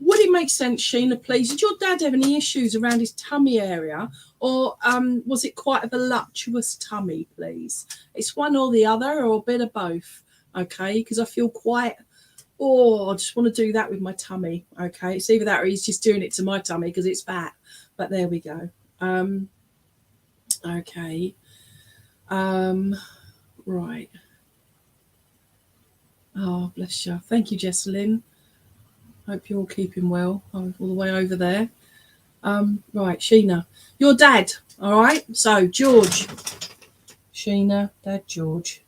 Would it make sense, Sheena, please? Did your dad have any issues around his tummy area, or was it quite a voluptuous tummy, please? It's one or the other, or a bit of both, okay? Because I feel quite, I just want to do that with my tummy, okay? It's either that or he's just doing it to my tummy because it's fat. But there we go. Okay. Right. Oh, bless you. Thank you, Jessalyn. Hope you're all keeping well all the way over there. Right, Sheena. Your dad, all right? So, George. Sheena, Dad, George.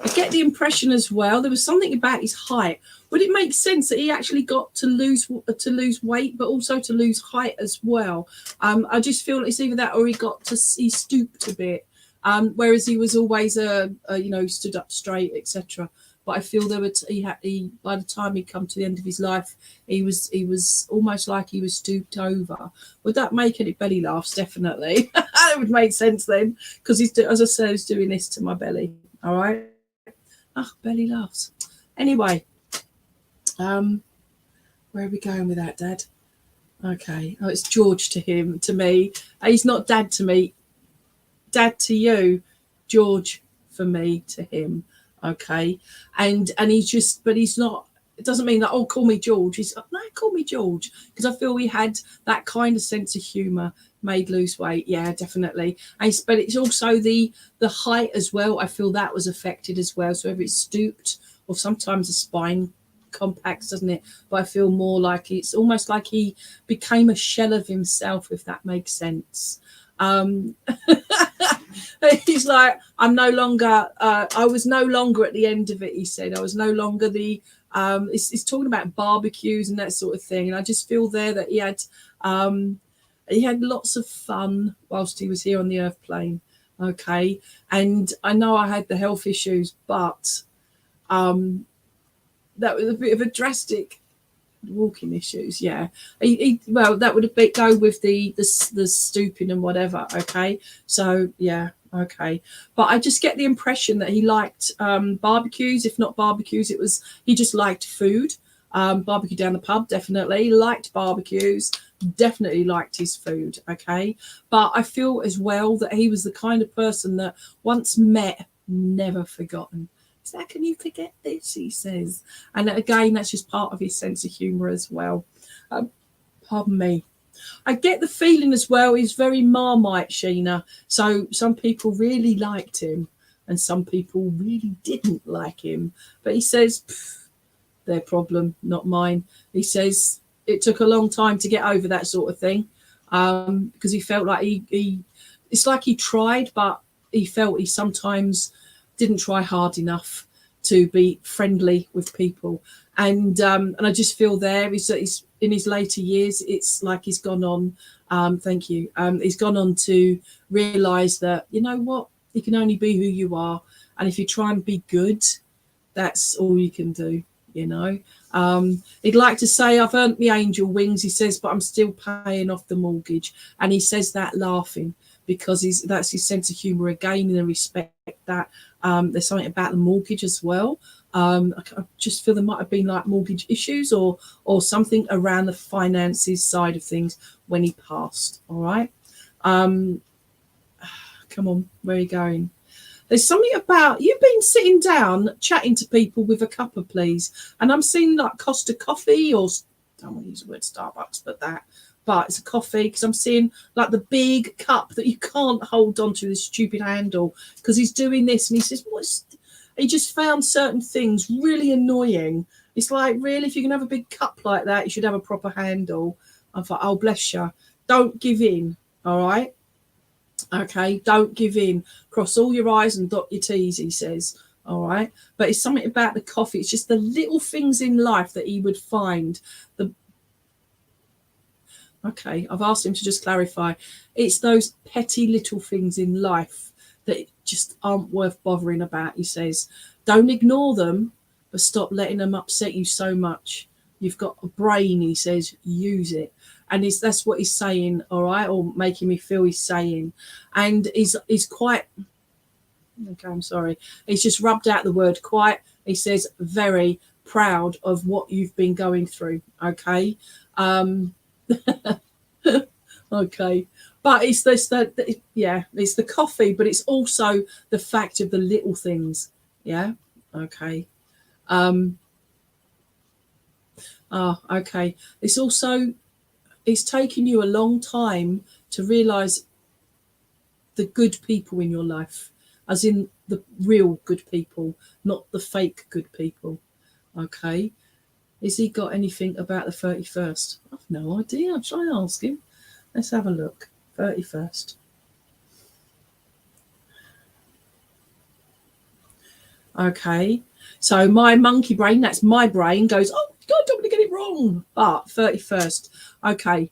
I get the impression as well, there was something about his height. Would it make sense that he actually got to lose weight, but also to lose height as well? I just feel it's either that or he stooped a bit, whereas he was always stood up straight, etc. But I feel he by the time he'd come to the end of his life, he was almost like he was stooped over. Would that make any belly laughs? Definitely, that would make sense then, because as I said, he's doing this to my belly. All right. Oh, belly laughs. Anyway, where are we going with that, Dad? Okay. Oh, it's George to me. He's not dad to me. Dad to you, George for me to him. Okay. And he's just, but he's not, it doesn't mean that, oh, call me George. He's like, no, call me George. Because I feel we had that kind of sense of humour, made lose weight. Yeah, definitely. But it's also the height as well. I feel that was affected as well. So if it's stooped or sometimes the spine compacts, doesn't it? But I feel more like it's almost like he became a shell of himself, if that makes sense. He's like, I'm no longer, I was no longer at the end of it, he said. I was no longer the, it's talking about barbecues and that sort of thing. And I just feel there that he had lots of fun whilst he was here on the earth plane. Okay. And I know I had the health issues, but that was a bit of a drastic walking issues. Yeah. Well, that would go with the stooping and whatever. Okay. So yeah. Okay. But I just get the impression that he liked barbecues. If not barbecues, he just liked food. Barbecue down the pub, definitely. Liked barbecues, definitely liked his food. Okay. But I feel as well that he was the kind of person that once met, never forgotten. So how can you forget this, he says. And again, that's just part of his sense of humour as well. Pardon me. I get the feeling as well he's very Marmite, Sheena. So some people really liked him and some people really didn't like him. But he says, their problem, not mine. He says it took a long time to get over that sort of thing because he felt like it's like he tried, but he felt he sometimes didn't try hard enough to be friendly with people. And I just feel there he's in his later years, it's like he's gone on. Thank you. He's gone on to realise that, you know what, you can only be who you are. And if you try and be good, that's all you can do, you know. He'd like to say, I've earned my angel wings, he says, but I'm still paying off the mortgage. And he says that laughing because that's his sense of humour again, and I respect that. There's something about the mortgage as well. I just feel there might have been like mortgage issues or something around the finances side of things when he passed. All right. Come on, where are you going? There's something about you've been sitting down chatting to people with a cuppa, please. And I'm seeing like Costa coffee or I don't want to use the word Starbucks, but it's a coffee because I'm seeing like the big cup that you can't hold onto the stupid handle because he's doing this and he says, he just found certain things really annoying. It's like, really, if you can have a big cup like that, you should have a proper handle. I thought, oh, bless you. Don't give in, all right? Okay, don't give in. Cross all your I's and dot your T's, he says, all right? But it's something about the coffee. It's just the little things in life that he would find. Okay, I've asked him to just clarify. It's those petty little things in life that just aren't worth bothering about, he says. Don't ignore them, but stop letting them upset you so much. You've got a brain, he says, use it. And that's what he's saying, all right, or making me feel he's saying. And he's quite, okay, I'm sorry. He's just rubbed out the word quite. He says, very proud of what you've been going through, okay? Okay. But it's it's the coffee, but it's also the fact of the little things. Yeah. Okay. Okay. It's taken you a long time to realize the good people in your life, as in the real good people, not the fake good people. Okay. Has he got anything about the 31st? I've no idea. I'll try and ask him. Let's have a look. 31st. Okay. So my monkey brain, that's my brain, goes, oh, God, don't want to get it wrong. But 31st. Okay.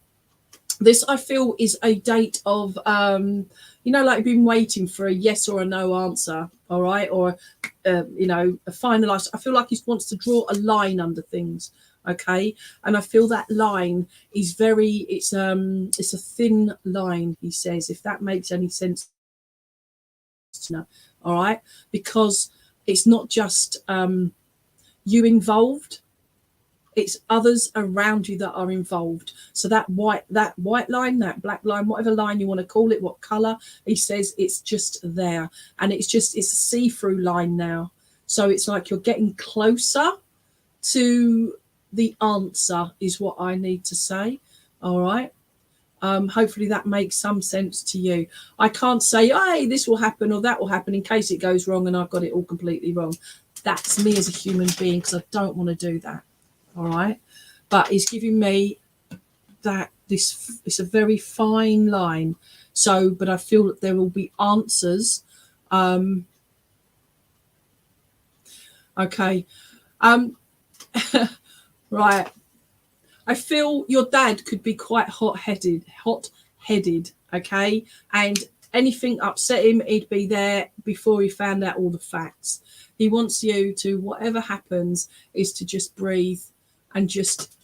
This, I feel, is a date of, like you've been waiting for a yes or a no answer, all right? Or, a finalised. I feel like he wants to draw a line under things, okay? And I feel that line is it's a thin line, he says, if that makes any sense. All right? Because it's not just you involved. it's others around you that are involved. So that white line, that black line, whatever line you want to call it, what color, he says it's just there, and it's a see-through line now. So it's like you're getting closer to the answer, is what I need to say. All right. Hopefully that makes some sense to you. I can't say, hey, this will happen or that will happen in case it goes wrong and I've got it all completely wrong. That's me as a human being, because I don't want to do that. All right. But he's giving me that it's a very fine line. So, but I feel that there will be answers. Okay. Right. I feel your dad could be quite hot-headed, okay? And anything upset him, he'd be there before he found out all the facts. He wants you to, whatever happens, is to just breathe and just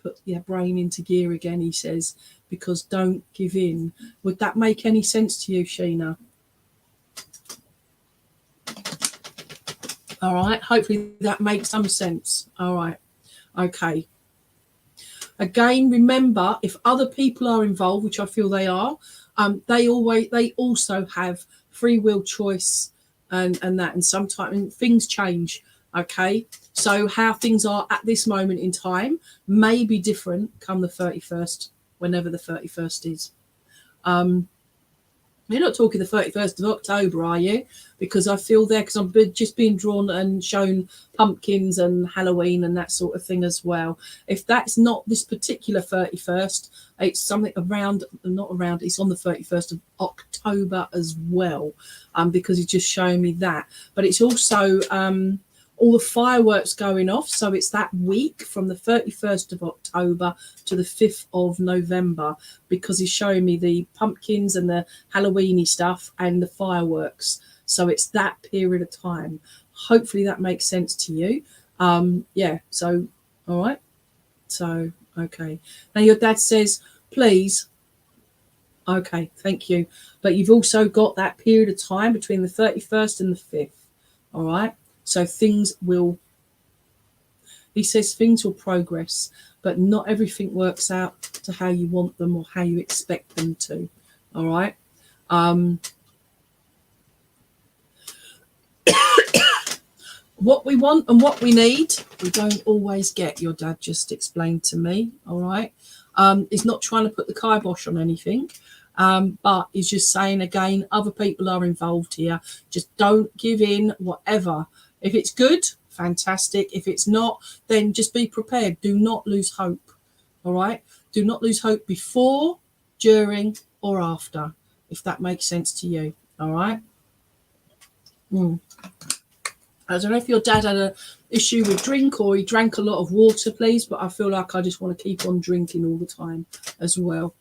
put your brain into gear again, he says, because don't give in. Would that make any sense to you, Sheena? All right. Hopefully that makes some sense. All right. Okay. Again, remember, if other people are involved, which I feel they are, they also have free will choice and that, and sometimes things change. Okay, so how things are at this moment in time may be different come the 31st, whenever the 31st is. You're not talking the 31st of October, are you? Because I feel there, because I'm just being drawn and shown pumpkins and Halloween and that sort of thing as well. If that's not this particular 31st, it's something it's on the 31st of October as well, because he's just showing me that. But it's also all the fireworks going off. So it's that week from the 31st of October to the 5th of November, because he's showing me the pumpkins and the Halloweeny stuff and the fireworks. So it's that period of time. Hopefully that makes sense to you. Yeah. So, all right. So, okay. Now your dad says, please. Okay. Thank you. But you've also got that period of time between the 31st and the 5th. All right. So he says things will progress, but not everything works out to how you want them or how you expect them to. All right. What we want and what we need, we don't always get, your dad just explained to me. All right. He's not trying to put the kibosh on anything. But he's just saying, again, other people are involved here. Just don't give in, whatever. If it's good, fantastic. If it's not, then just be prepared. Do not lose hope. All right. Do not lose hope before, during, or after, if that makes sense to you. All right. I don't know if your dad had an issue with drink or he drank a lot of water, please, but I feel like I just want to keep on drinking all the time as well.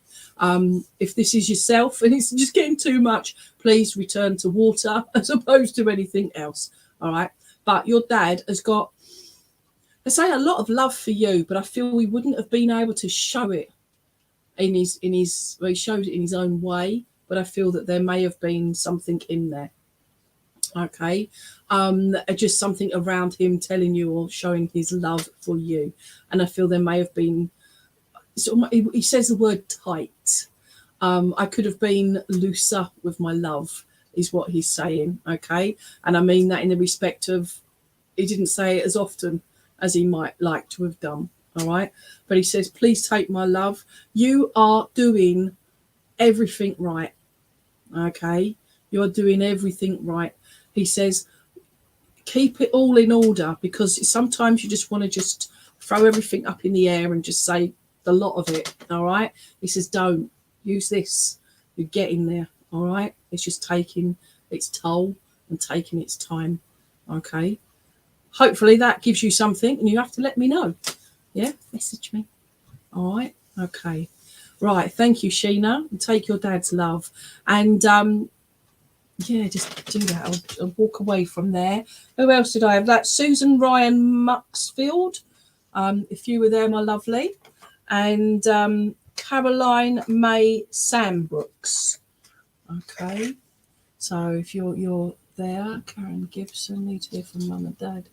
If this is yourself and it's just getting too much, please return to water as opposed to anything else. All right. But your dad has got, I say, a lot of love for you, but I feel we wouldn't have been able to show it in his well, he showed it in his own way, but I feel that there may have been something in there. Okay. Just something around him telling you or showing his love for you. And I feel there may have been, he says the word tight. I could have been looser with my love, is what he's saying. Okay. And I mean that in the respect of, he didn't say it as often as he might like to have done. All right. But he says, please take my love. You are doing everything right. Okay. You're doing everything right. He says, keep it all in order, because sometimes you just want to just throw everything up in the air and just say the lot of it. All right. He says, don't use this. You're getting there. All right. It's just taking its toll and taking its time. Okay. Hopefully that gives you something, and you have to let me know. Yeah. Message me. All right. Okay. Right. Thank you, Sheena. Take your dad's love. And, yeah, just do that. I'll walk away from there. Who else did I have? That's Susan Ryan Muxfield. If you were there, my lovely. And Caroline May Sambrooks. Okay. So if you're there, Karen Gibson, need to hear from Mum and Dad.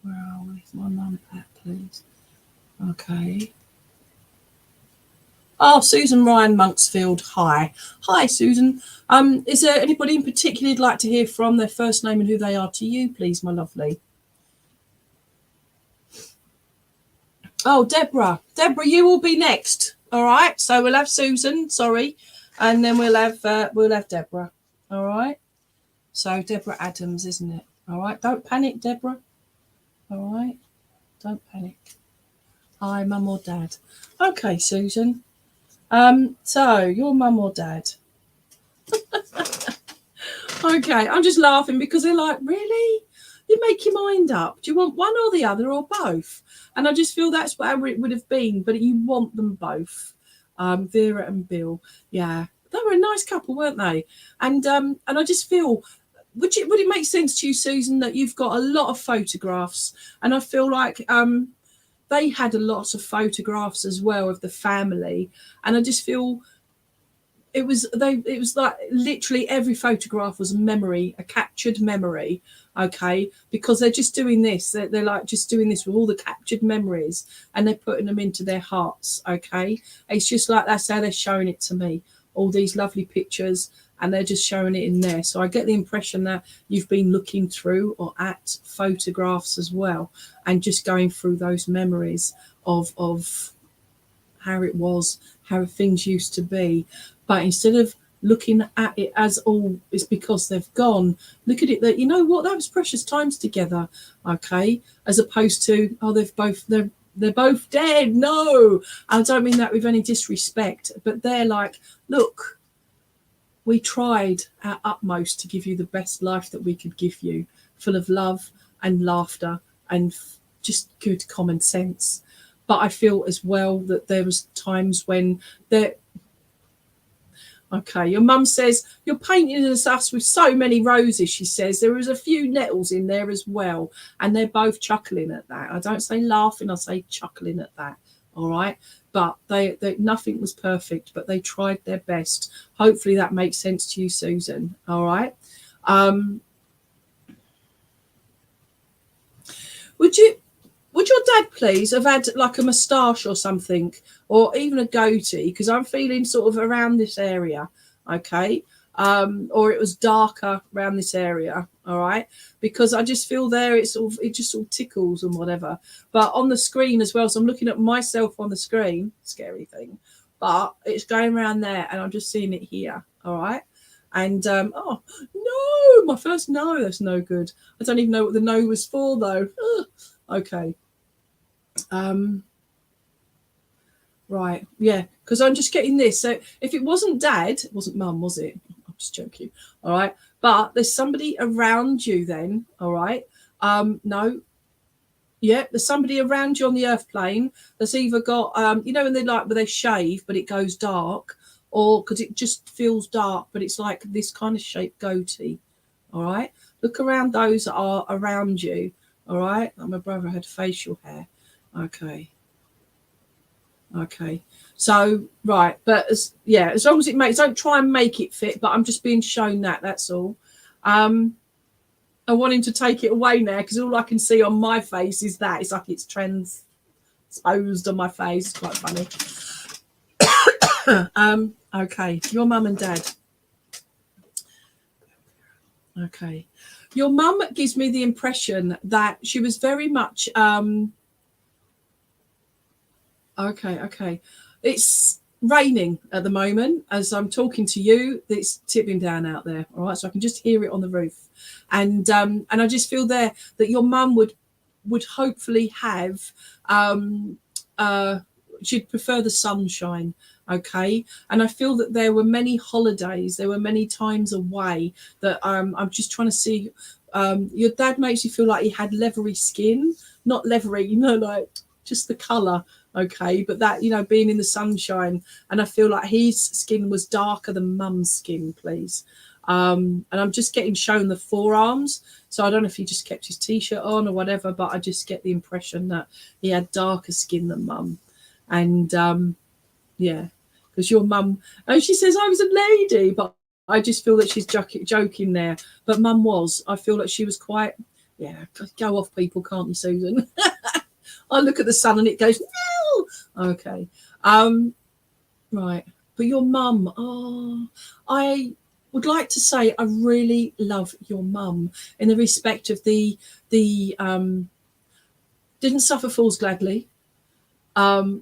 Where are we? My mum at, please. Okay. Oh, Susan Ryan Monksfield. Hi. Hi, Susan. Is there anybody in particular you'd like to hear from, their first name and who they are to you, please, my lovely? Oh, Deborah. Deborah, you will be next. All right. So we'll have Susan, sorry. And then we'll have Deborah. All right. So Deborah Adams, isn't it? All right. Don't panic, Deborah. All right. Don't panic. Hi, mum or dad. Okay, Susan. So your mum or dad. Okay, I'm just laughing because they're like, really? You make your mind up. Do you want one or the other or both? And I just feel that's where it would have been, but you want them both. Vera and Bill. Yeah. They were a nice couple, weren't they? And I just feel, would it make sense to you, Susan, that you've got a lot of photographs? And I feel like they had a lot of photographs as well of the family, and I just feel it was like literally every photograph was a memory, a captured memory. Okay, because they're just doing this, they're like just doing this with all the captured memories, and they're putting them into their hearts. Okay, it's just like that's how they're showing it to me, all these lovely pictures, and they're just showing it in there. So I get the impression that you've been looking through or at photographs as well, and just going through those memories of how it was, how things used to be. But instead of looking at it as all it's because they've gone, look at it that, you know what, that was precious times together. Okay, as opposed to, oh, they're both dead. No, I don't mean that with any disrespect, but they're like, look, we tried our utmost to give you the best life that we could give you, full of love and laughter and just good common sense. But I feel as well that there was times when they're, okay, your mum says, you're painting us with so many roses, she says. There was a few nettles in there as well. And they're both chuckling at that. I don't say laughing, I say chuckling at that. All right. But they nothing was perfect, but they tried their best. Hopefully that makes sense to you, Susan. All right. Would your dad please have had like a moustache or something, or even a goatee? Because I'm feeling sort of around this area, okay? Or it was darker around this area, all right? Because I just feel there it just sort of tickles and whatever. But on the screen as well, so I'm looking at myself on the screen, scary thing, but it's going around there and I'm just seeing it here, all right? And oh no, my first no, that's no good. I don't even know what the no was for though. Ugh. Okay. Right, yeah, because I'm just getting this. So if it wasn't dad, it wasn't mum, was it? I'm just joking. All right, but there's somebody around you then. All right. No. Yeah, there's somebody around you on the earth plane that's either got you know, when they like where they shave but it goes dark, or because it just feels dark but it's like this kind of shaped goatee. All right, look around those that are around you. All right, like my brother had facial hair. Okay. So right, but as long as it makes, don't try and make it fit, but I'm just being shown that's all. I want him to take it away now because all I can see on my face is that it's like it's transposed on my face. It's quite funny. Okay, your mum and dad. Okay, your mum gives me the impression that she was very much okay. It's raining at the moment as I'm talking to you. It's tipping down out there. All right, so I can just hear it on the roof, and I just feel there that your mum would hopefully have she'd prefer the sunshine. Okay, and I feel that there were many holidays, there were many times away that I'm just trying to see. Your dad makes you feel like he had leathery skin, not leathery, you know, like just the colour. Okay, but that, you know, being in the sunshine, and I feel like his skin was darker than mum's skin, please. And I'm just getting shown the forearms, so I don't know if he just kept his t-shirt on or whatever, but I just get the impression that he had darker skin than mum. And yeah, because your mum, and she says I was a lady, but I just feel that she's joking there. But mum was, I feel like she was quite Yeah, go off, people, can't you, Susan? I look at the sun and it goes, no. Okay. Right. But your mum, I would like to say I really love your mum in the respect of the didn't suffer fools gladly. But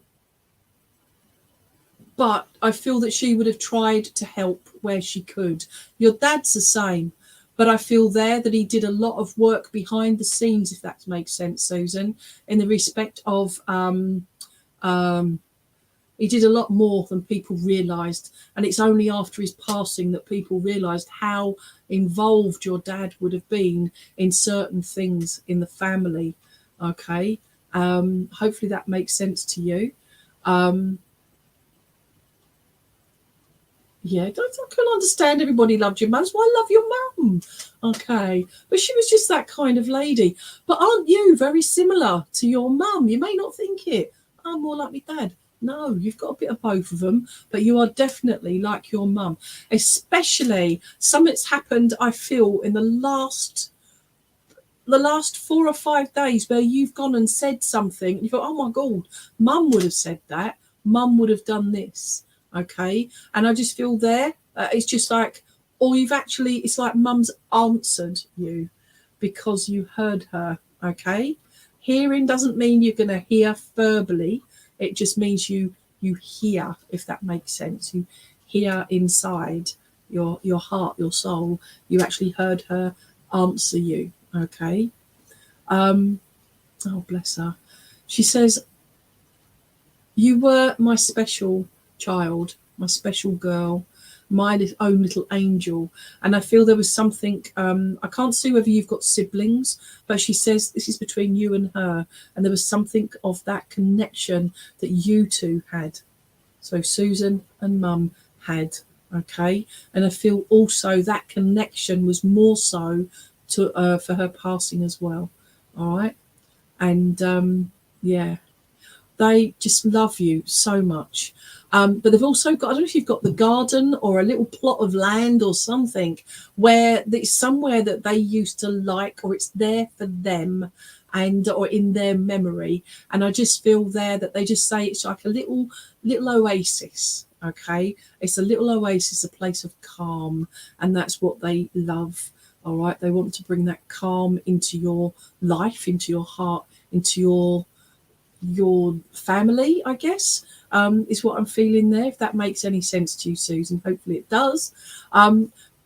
I feel that she would have tried to help where she could. Your dad's the same, but I feel there that he did a lot of work behind the scenes, if that makes sense, Susan, in the respect of he did a lot more than people realised. And it's only after his passing that people realised how involved your dad would have been in certain things in the family. Okay. Hopefully that makes sense to you. Yeah, I can understand everybody loved your mum. That's why I love your mum. Okay. But she was just that kind of lady. But aren't you very similar to your mum? You may not think it. I'm more like my dad. No, you've got a bit of both of them, but you are definitely like your mum. Especially something's happened, I feel, in the last 4 or 5 days where you've gone and said something and you thought, oh my God, mum would have said that. Mum would have done this. Okay. And I just feel there, it's just like, or you've actually, it's like mum's answered you because you heard her. Okay. Hearing doesn't mean you're going to hear verbally. It just means you hear, if that makes sense. You hear inside your heart, your soul. You actually heard her answer you. Okay. Oh, bless her. She says, you were my special child, my special girl, my own little angel. And I feel there was something, I can't see whether you've got siblings, but she says this is between you and her. And there was something of that connection that you two had. So Susan and mum had, okay? And I feel also that connection was more so to for her passing as well, all right? And yeah, they just love you so much. But they've also got, I don't know if you've got the garden or a little plot of land or something where it's somewhere that they used to like, or it's there for them and or in their memory. And I just feel there that they just say it's like a little oasis. Okay. It's a little oasis, a place of calm. And that's what they love. All right. They want to bring that calm into your life, into your heart, into your family, I guess, is what I'm feeling there. If that makes any sense to you, Susan, hopefully it does.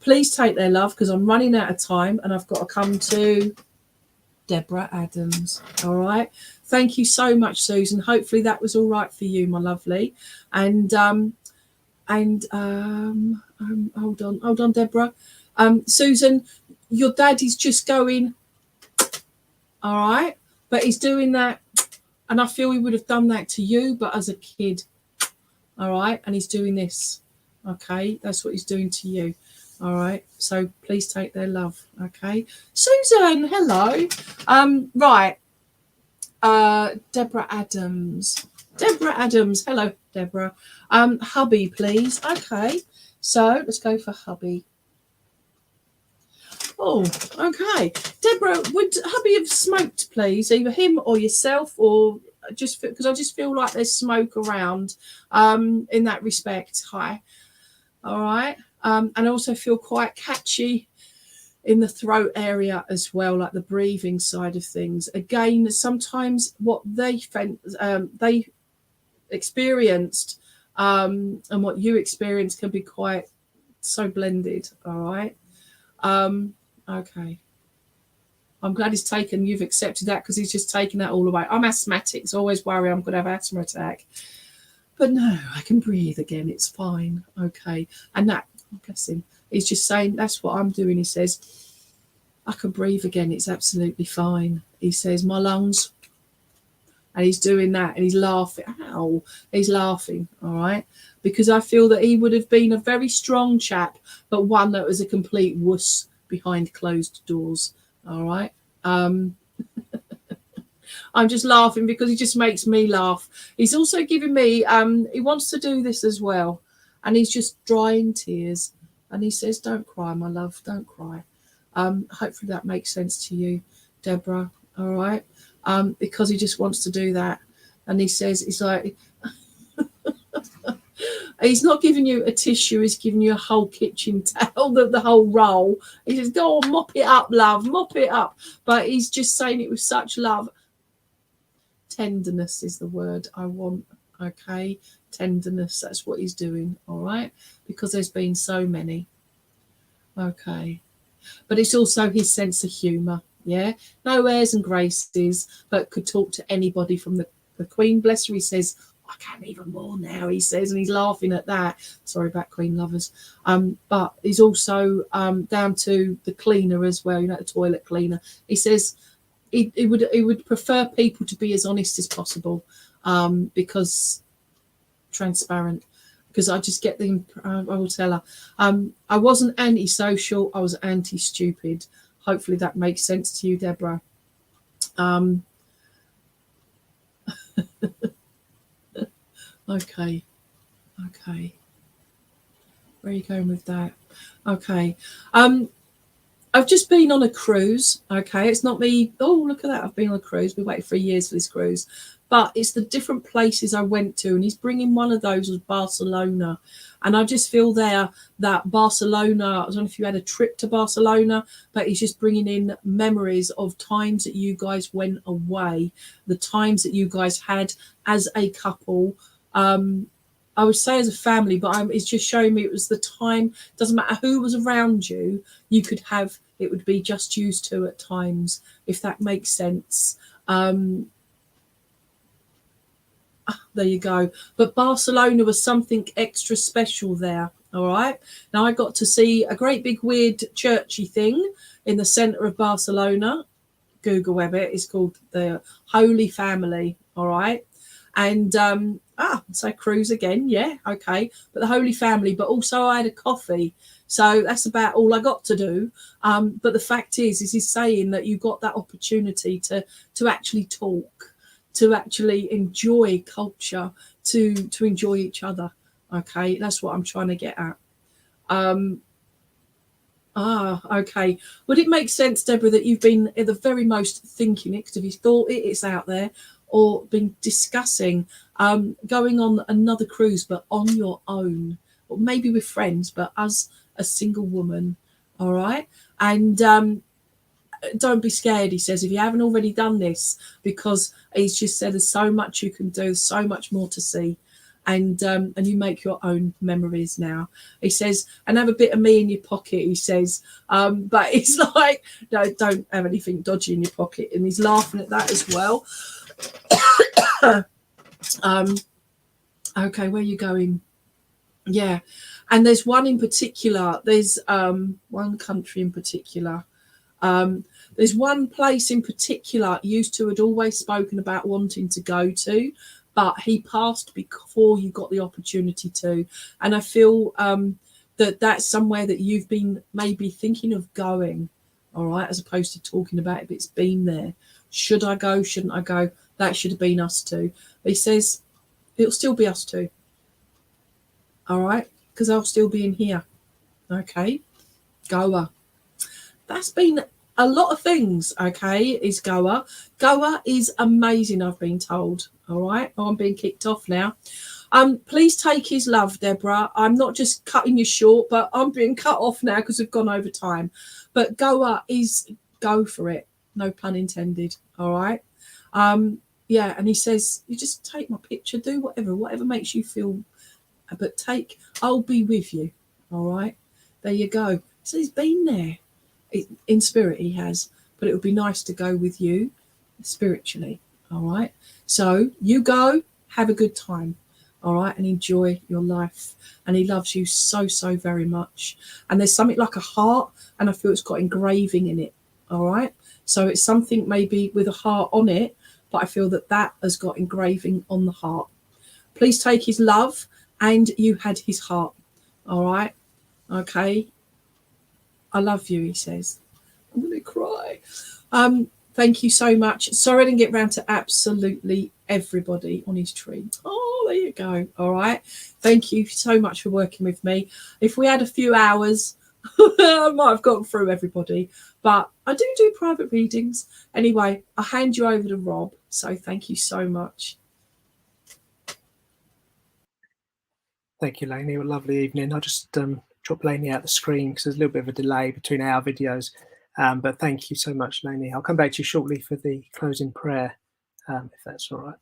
Please take their love because I'm running out of time and I've got to come to Deborah Adams. All right. Thank you so much, Susan. Hopefully that was all right for you, my lovely. And hold on, Deborah. Susan, your dad is just going, all right, but he's doing that. And I feel he would have done that to you, but as a kid. All right. And he's doing this. Okay. That's what he's doing to you. All right. So please take their love. Okay. Susan, hello. Right. Deborah Adams. Deborah Adams. Hello, Deborah. Hubby, please. Okay. So let's go for hubby. Oh, okay. Deborah, would hubby have smoked, please? Either him or yourself, or just because I just feel like there's smoke around in that respect. Hi. All right. And I also feel quite catchy in the throat area as well, like the breathing side of things. Again, sometimes what they experienced and what you experienced can be quite so blended. All right. Okay. I'm glad you've accepted that because he's just taken that all away. I'm asthmatic, so I always worry I'm going to have an asthma attack. But no, I can breathe again. It's fine. Okay. And that, bless him, he's just saying that's what I'm doing. He says, I can breathe again. It's absolutely fine. He says, my lungs. And he's doing that and he's laughing. Ow. He's laughing. All right. Because I feel that he would have been a very strong chap, but one that was a complete wuss behind closed doors. All right. I'm just laughing because he just makes me laugh. He's also giving me, he wants to do this as well. And he's just drying tears. And he says, don't cry, my love, don't cry. Hopefully that makes sense to you. Deborah, all right, because he just wants to do that. And he says, it's like, he's not giving you a tissue, he's giving you a whole kitchen towel, the whole roll. He says, go on, mop it up, love, mop it up. But he's just saying it with such love. Tenderness is the word I want, okay? Tenderness, that's what he's doing, all right? Because there's been so many, okay? But it's also his sense of humour, yeah? No airs and graces, but could talk to anybody from the Queen, bless her, he says, I can even more now, he says, and he's laughing at that. Sorry about Queen lovers. But he's also down to the cleaner as well, you know, the toilet cleaner. He says he would prefer people to be as honest as possible, because transparent. Because I just get the, I will tell her, I wasn't antisocial, I was anti-stupid. Hopefully that makes sense to you, Deborah. Okay. Where are you going with that? Okay. I've just been on a cruise. Okay, it's not me. Oh, look at that! I've been on a cruise. We waited for years for this cruise, but it's the different places I went to, and he's bringing one of those was Barcelona, and I just feel there that Barcelona. I don't know if you had a trip to Barcelona, but he's just bringing in memories of times that you guys went away, the times that you guys had as a couple. I would say as a family, but it's just showing me it was the time. Doesn't matter who was around you, you could have, it would be just used to at times, if that makes sense. There you go. But Barcelona was something extra special there. All right. Now I got to see a great big weird churchy thing in the centre of Barcelona. Google web it. It's called the Holy Family. All right. And so cruise again, yeah, okay. But the Holy Family, but also I had a coffee. So that's about all I got to do. But the fact is he's saying that you got that opportunity to actually talk, to actually enjoy culture, to enjoy each other. Okay, that's what I'm trying to get at. Okay. Would it make sense, Deborah, that you've been at the very most thinking it, because if you thought it's out there, or been discussing going on another cruise, but on your own, or maybe with friends, but as a single woman, all right? And don't be scared, he says, if you haven't already done this, because he's just said there's so much you can do, so much more to see. And you make your own memories now. He says, and have a bit of me in your pocket, he says. But it's like, no, don't have anything dodgy in your pocket. And he's laughing at that as well. Okay, where are you going? Yeah, and there's one in particular. There's one country in particular. There's one place in particular used to had always spoken about wanting to go to, but he passed before you got the opportunity to. And I feel that that's somewhere that you've been maybe thinking of going, all right, as opposed to talking about if it's been there. Should I go? Shouldn't I go? That should have been us two. He says it'll still be us two. All right, because I'll still be in here. Okay, Goa. That's been a lot of things. Okay, is Goa. Goa is amazing, I've been told. All right, I'm being kicked off now. Please take his love, Deborah. I'm not just cutting you short, but I'm being cut off now because we've gone over time. But Goa is go for it. No pun intended. All right. Yeah, and he says, you just take my picture, do whatever makes you feel, but I'll be with you. All right. There you go. So he's been there. In spirit he has, but it would be nice to go with you spiritually. All right. So you go, have a good time. All right, and enjoy your life. And he loves you so very much. And there's something like a heart, and I feel it's got engraving in it. All right, so it's something maybe with a heart on it, but I feel that has got engraving on the heart. Please take his love, and you had his heart. All right, okay. I love you, he says. I'm gonna cry. Thank you so much. Sorry I didn't get round to absolutely everybody on his tree. Oh, there you go. All right. Thank you so much for working with me. If we had a few hours, I might have gone through everybody, but I do private readings. Anyway, I'll hand you over to Rob. So thank you so much. Thank you, Lainey. A lovely evening. I'll just drop Lainey out the screen because there's a little bit of a delay between our videos. But thank you so much, Lainey. I'll come back to you shortly for the closing prayer, if that's all right.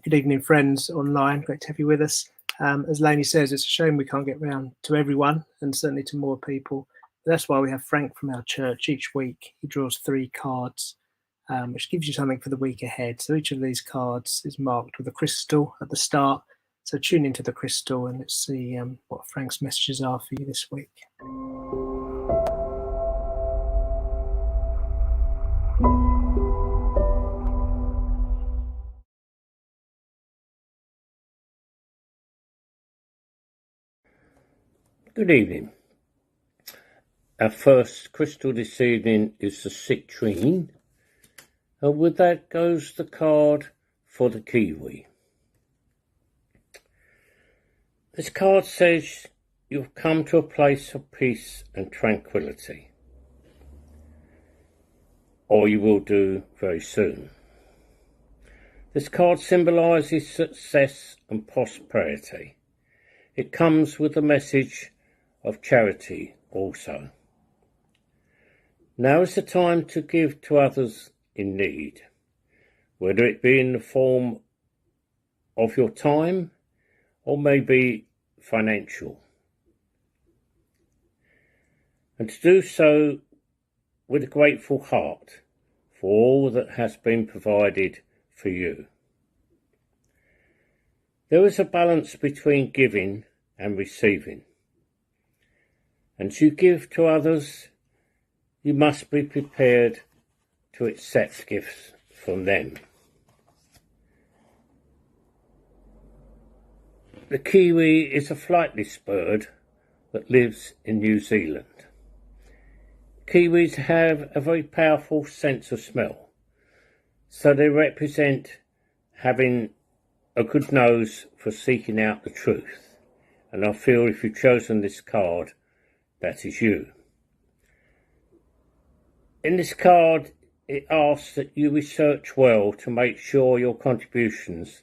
Good evening, friends online. Great to have you with us. As Lainey says, it's a shame we can't get round to everyone and certainly to more people. But that's why we have Frank from our church each week. He draws 3 cards, which gives you something for the week ahead. So each of these cards is marked with a crystal at the start. So tune into the crystal and let's see what Frank's messages are for you this week. Good evening. Our first crystal this evening is the Citrine, and with that goes the card for the Kiwi. This card says you've come to a place of peace and tranquility, or you will do very soon. This card symbolises success and prosperity. It comes with a message of charity also. Now is the time to give to others in need, whether it be in the form of your time or maybe financial, and to do so with a grateful heart for all that has been provided for you. There is a balance between giving and receiving, and as you give to others, you must be prepared to accept gifts from them. The Kiwi is a flightless bird that lives in New Zealand. Kiwis have a very powerful sense of smell, so they represent having a good nose for seeking out the truth, and I feel if you've chosen this card, that is you. In this card, it asks that you research well to make sure your contributions,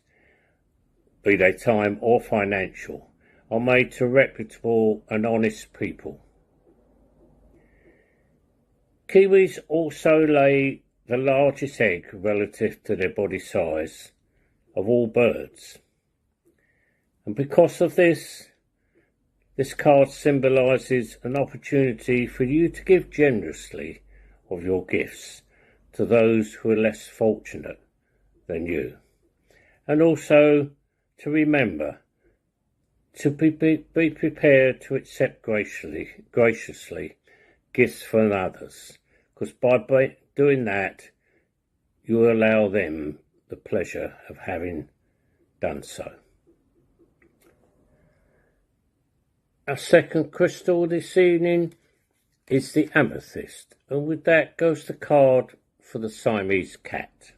be they time or financial, are made to reputable and honest people. Kiwis also lay the largest egg relative to their body size of all birds. And because of this, this card symbolises an opportunity for you to give generously of your gifts to those who are less fortunate than you. And also to remember to be prepared to accept graciously gifts from others, because by doing that, you allow them the pleasure of having done so. Our second crystal this evening is the Amethyst, and with that goes the card for the Siamese cat.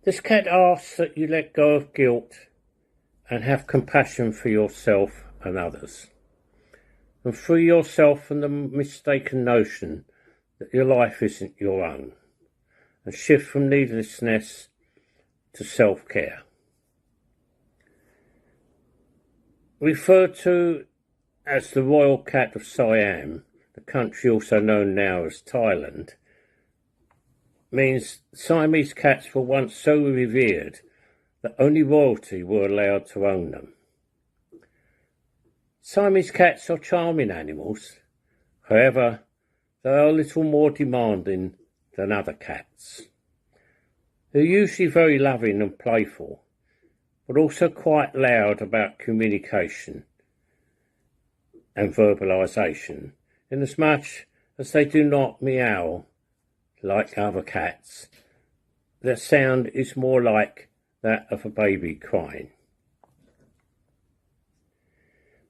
This cat asks that you let go of guilt and have compassion for yourself and others, and free yourself from the mistaken notion that your life isn't your own, and shift from needlessness to self-care. Referred to as the royal cat of Siam, the country also known now as Thailand, means Siamese cats were once so revered that only royalty were allowed to own them. Siamese cats are charming animals, however, they are a little more demanding than other cats. They're usually very loving and playful, but also quite loud about communication and verbalisation, inasmuch as they do not meow like other cats. Their sound is more like that of a baby crying.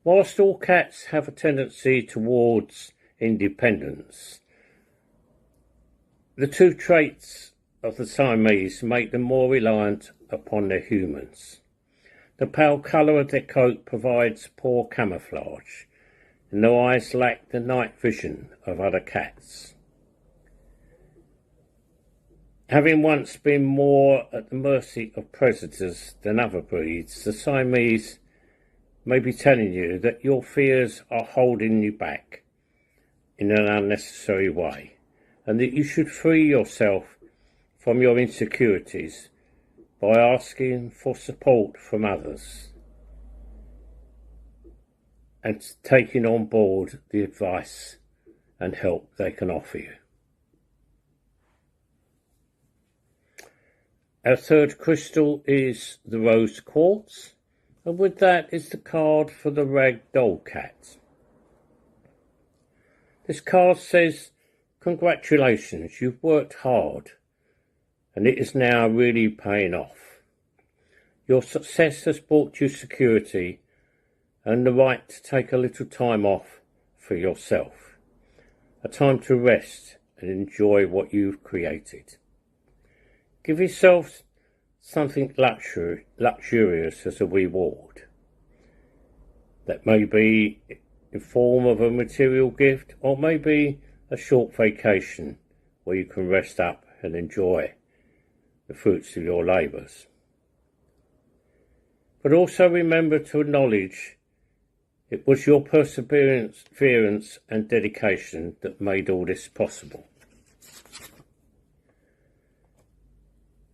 Whilst all cats have a tendency towards independence, the two traits of the Siamese make them more reliant upon their humans. The pale colour of their coat provides poor camouflage, and their eyes lack the night vision of other cats. Having once been more at the mercy of predators than other breeds, the Siamese may be telling you that your fears are holding you back in an unnecessary way, and that you should free yourself from your insecurities by asking for support from others and taking on board the advice and help they can offer you. Our third crystal is the rose quartz, and with that is the card for the ragdoll cat. This card says, congratulations, you've worked hard and it is now really paying off. Your success has brought you security and the right to take a little time off for yourself, a time to rest and enjoy what you've created. Give yourself something luxurious as a reward. That may be in form of a material gift, or maybe a short vacation where you can rest up and enjoy the fruits of your labours. But also remember to acknowledge it was your perseverance and dedication that made all this possible.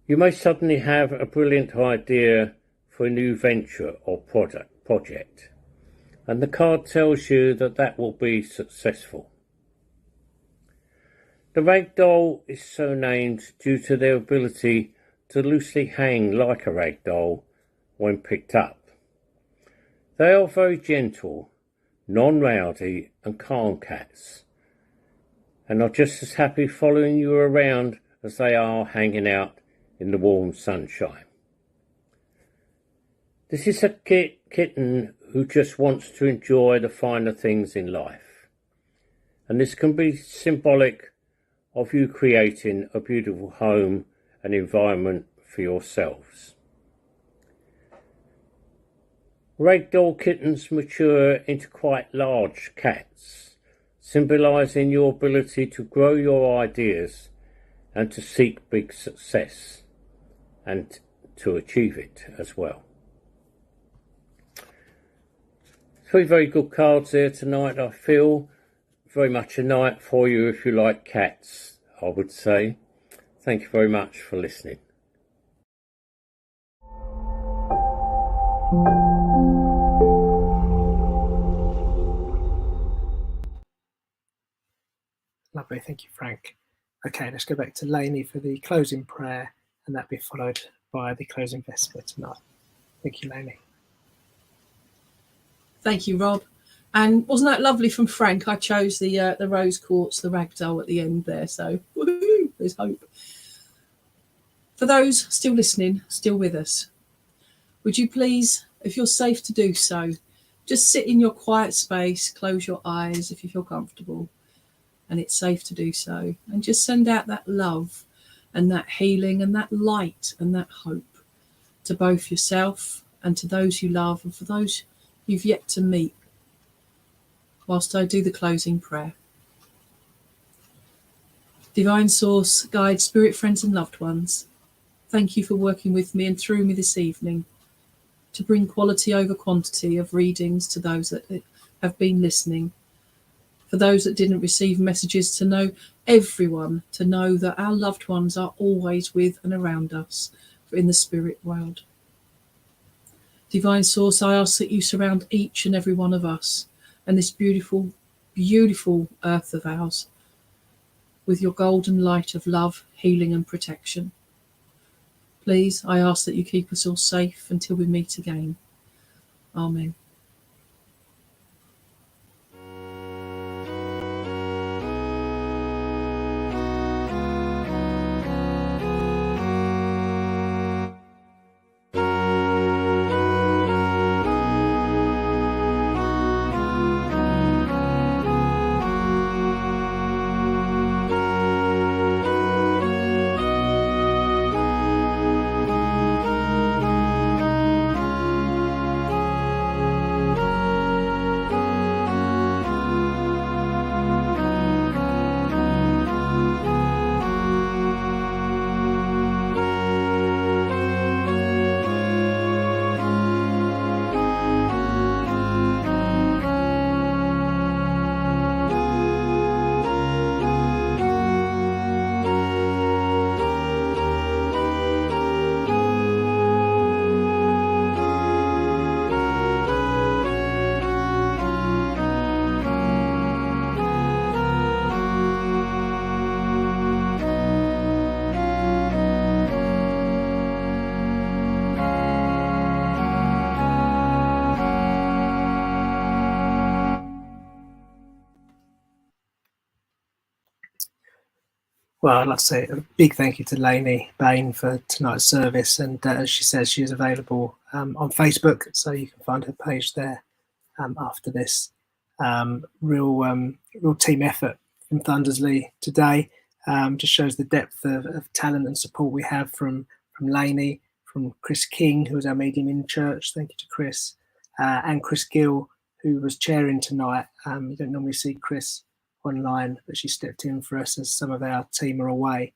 You may suddenly have a brilliant idea for a new venture or project, and the card tells you that that will be successful. The ragdoll is so named due to their ability to loosely hang like a ragdoll when picked up. They are very gentle, non-rowdy and calm cats, and are just as happy following you around as they are hanging out in the warm sunshine. This is a kitten who just wants to enjoy the finer things in life, and this can be symbolic of you creating a beautiful home and environment for yourselves. Ragdoll kittens mature into quite large cats, symbolising your ability to grow your ideas and to seek big success and to achieve it as well. Three very good cards there tonight, I feel. Very much a night for you if you like cats, I would say. Thank you very much for listening. Lovely, thank you, Frank. Okay, let's go back to Lainey for the closing prayer, and that'll be followed by the closing vesper tonight. Thank you, Lainey. Thank you, Rob. And wasn't that lovely from Frank? I chose the rose quartz, the ragdoll at the end there. So woohoo, there's hope. For those still listening, still with us, would you please, if you're safe to do so, just sit in your quiet space, close your eyes if you feel comfortable and it's safe to do so, and just send out that love and that healing and that light and that hope to both yourself and to those you love and for those you've yet to meet, whilst I do the closing prayer. Divine Source, guide, spirit, friends and loved ones, thank you for working with me and through me this evening to bring quality over quantity of readings to those that have been listening. For those that didn't receive messages, to know everyone, to know that our loved ones are always with and around us in the spirit world. Divine Source, I ask that you surround each and every one of us and this beautiful, beautiful earth of ours with your golden light of love, healing and protection. Please, I ask that you keep us all safe until we meet again. Amen. Well, I'd like to say a big thank you to Lainey Baine for tonight's service, and as she says, she is available on Facebook, so you can find her page there after this. Real team effort from Thundersley today. Just shows the depth of talent and support we have from Lainey, from Chris King, who was our medium in church. Thank you to Chris, and Chris Gill, who was chairing tonight. You don't normally see Chris online, but she stepped in for us as some of our team are away.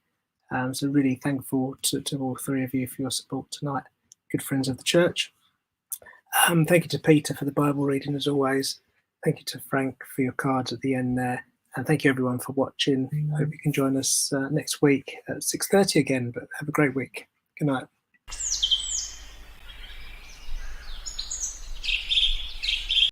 So really thankful to all three of you for your support tonight. Good friends of the church. Thank you to Peter for the Bible reading as always. Thank you to Frank for your cards at the end there. And thank you everyone for watching. I hope you can join us next week at 6:30 again, but have a great week. Good night.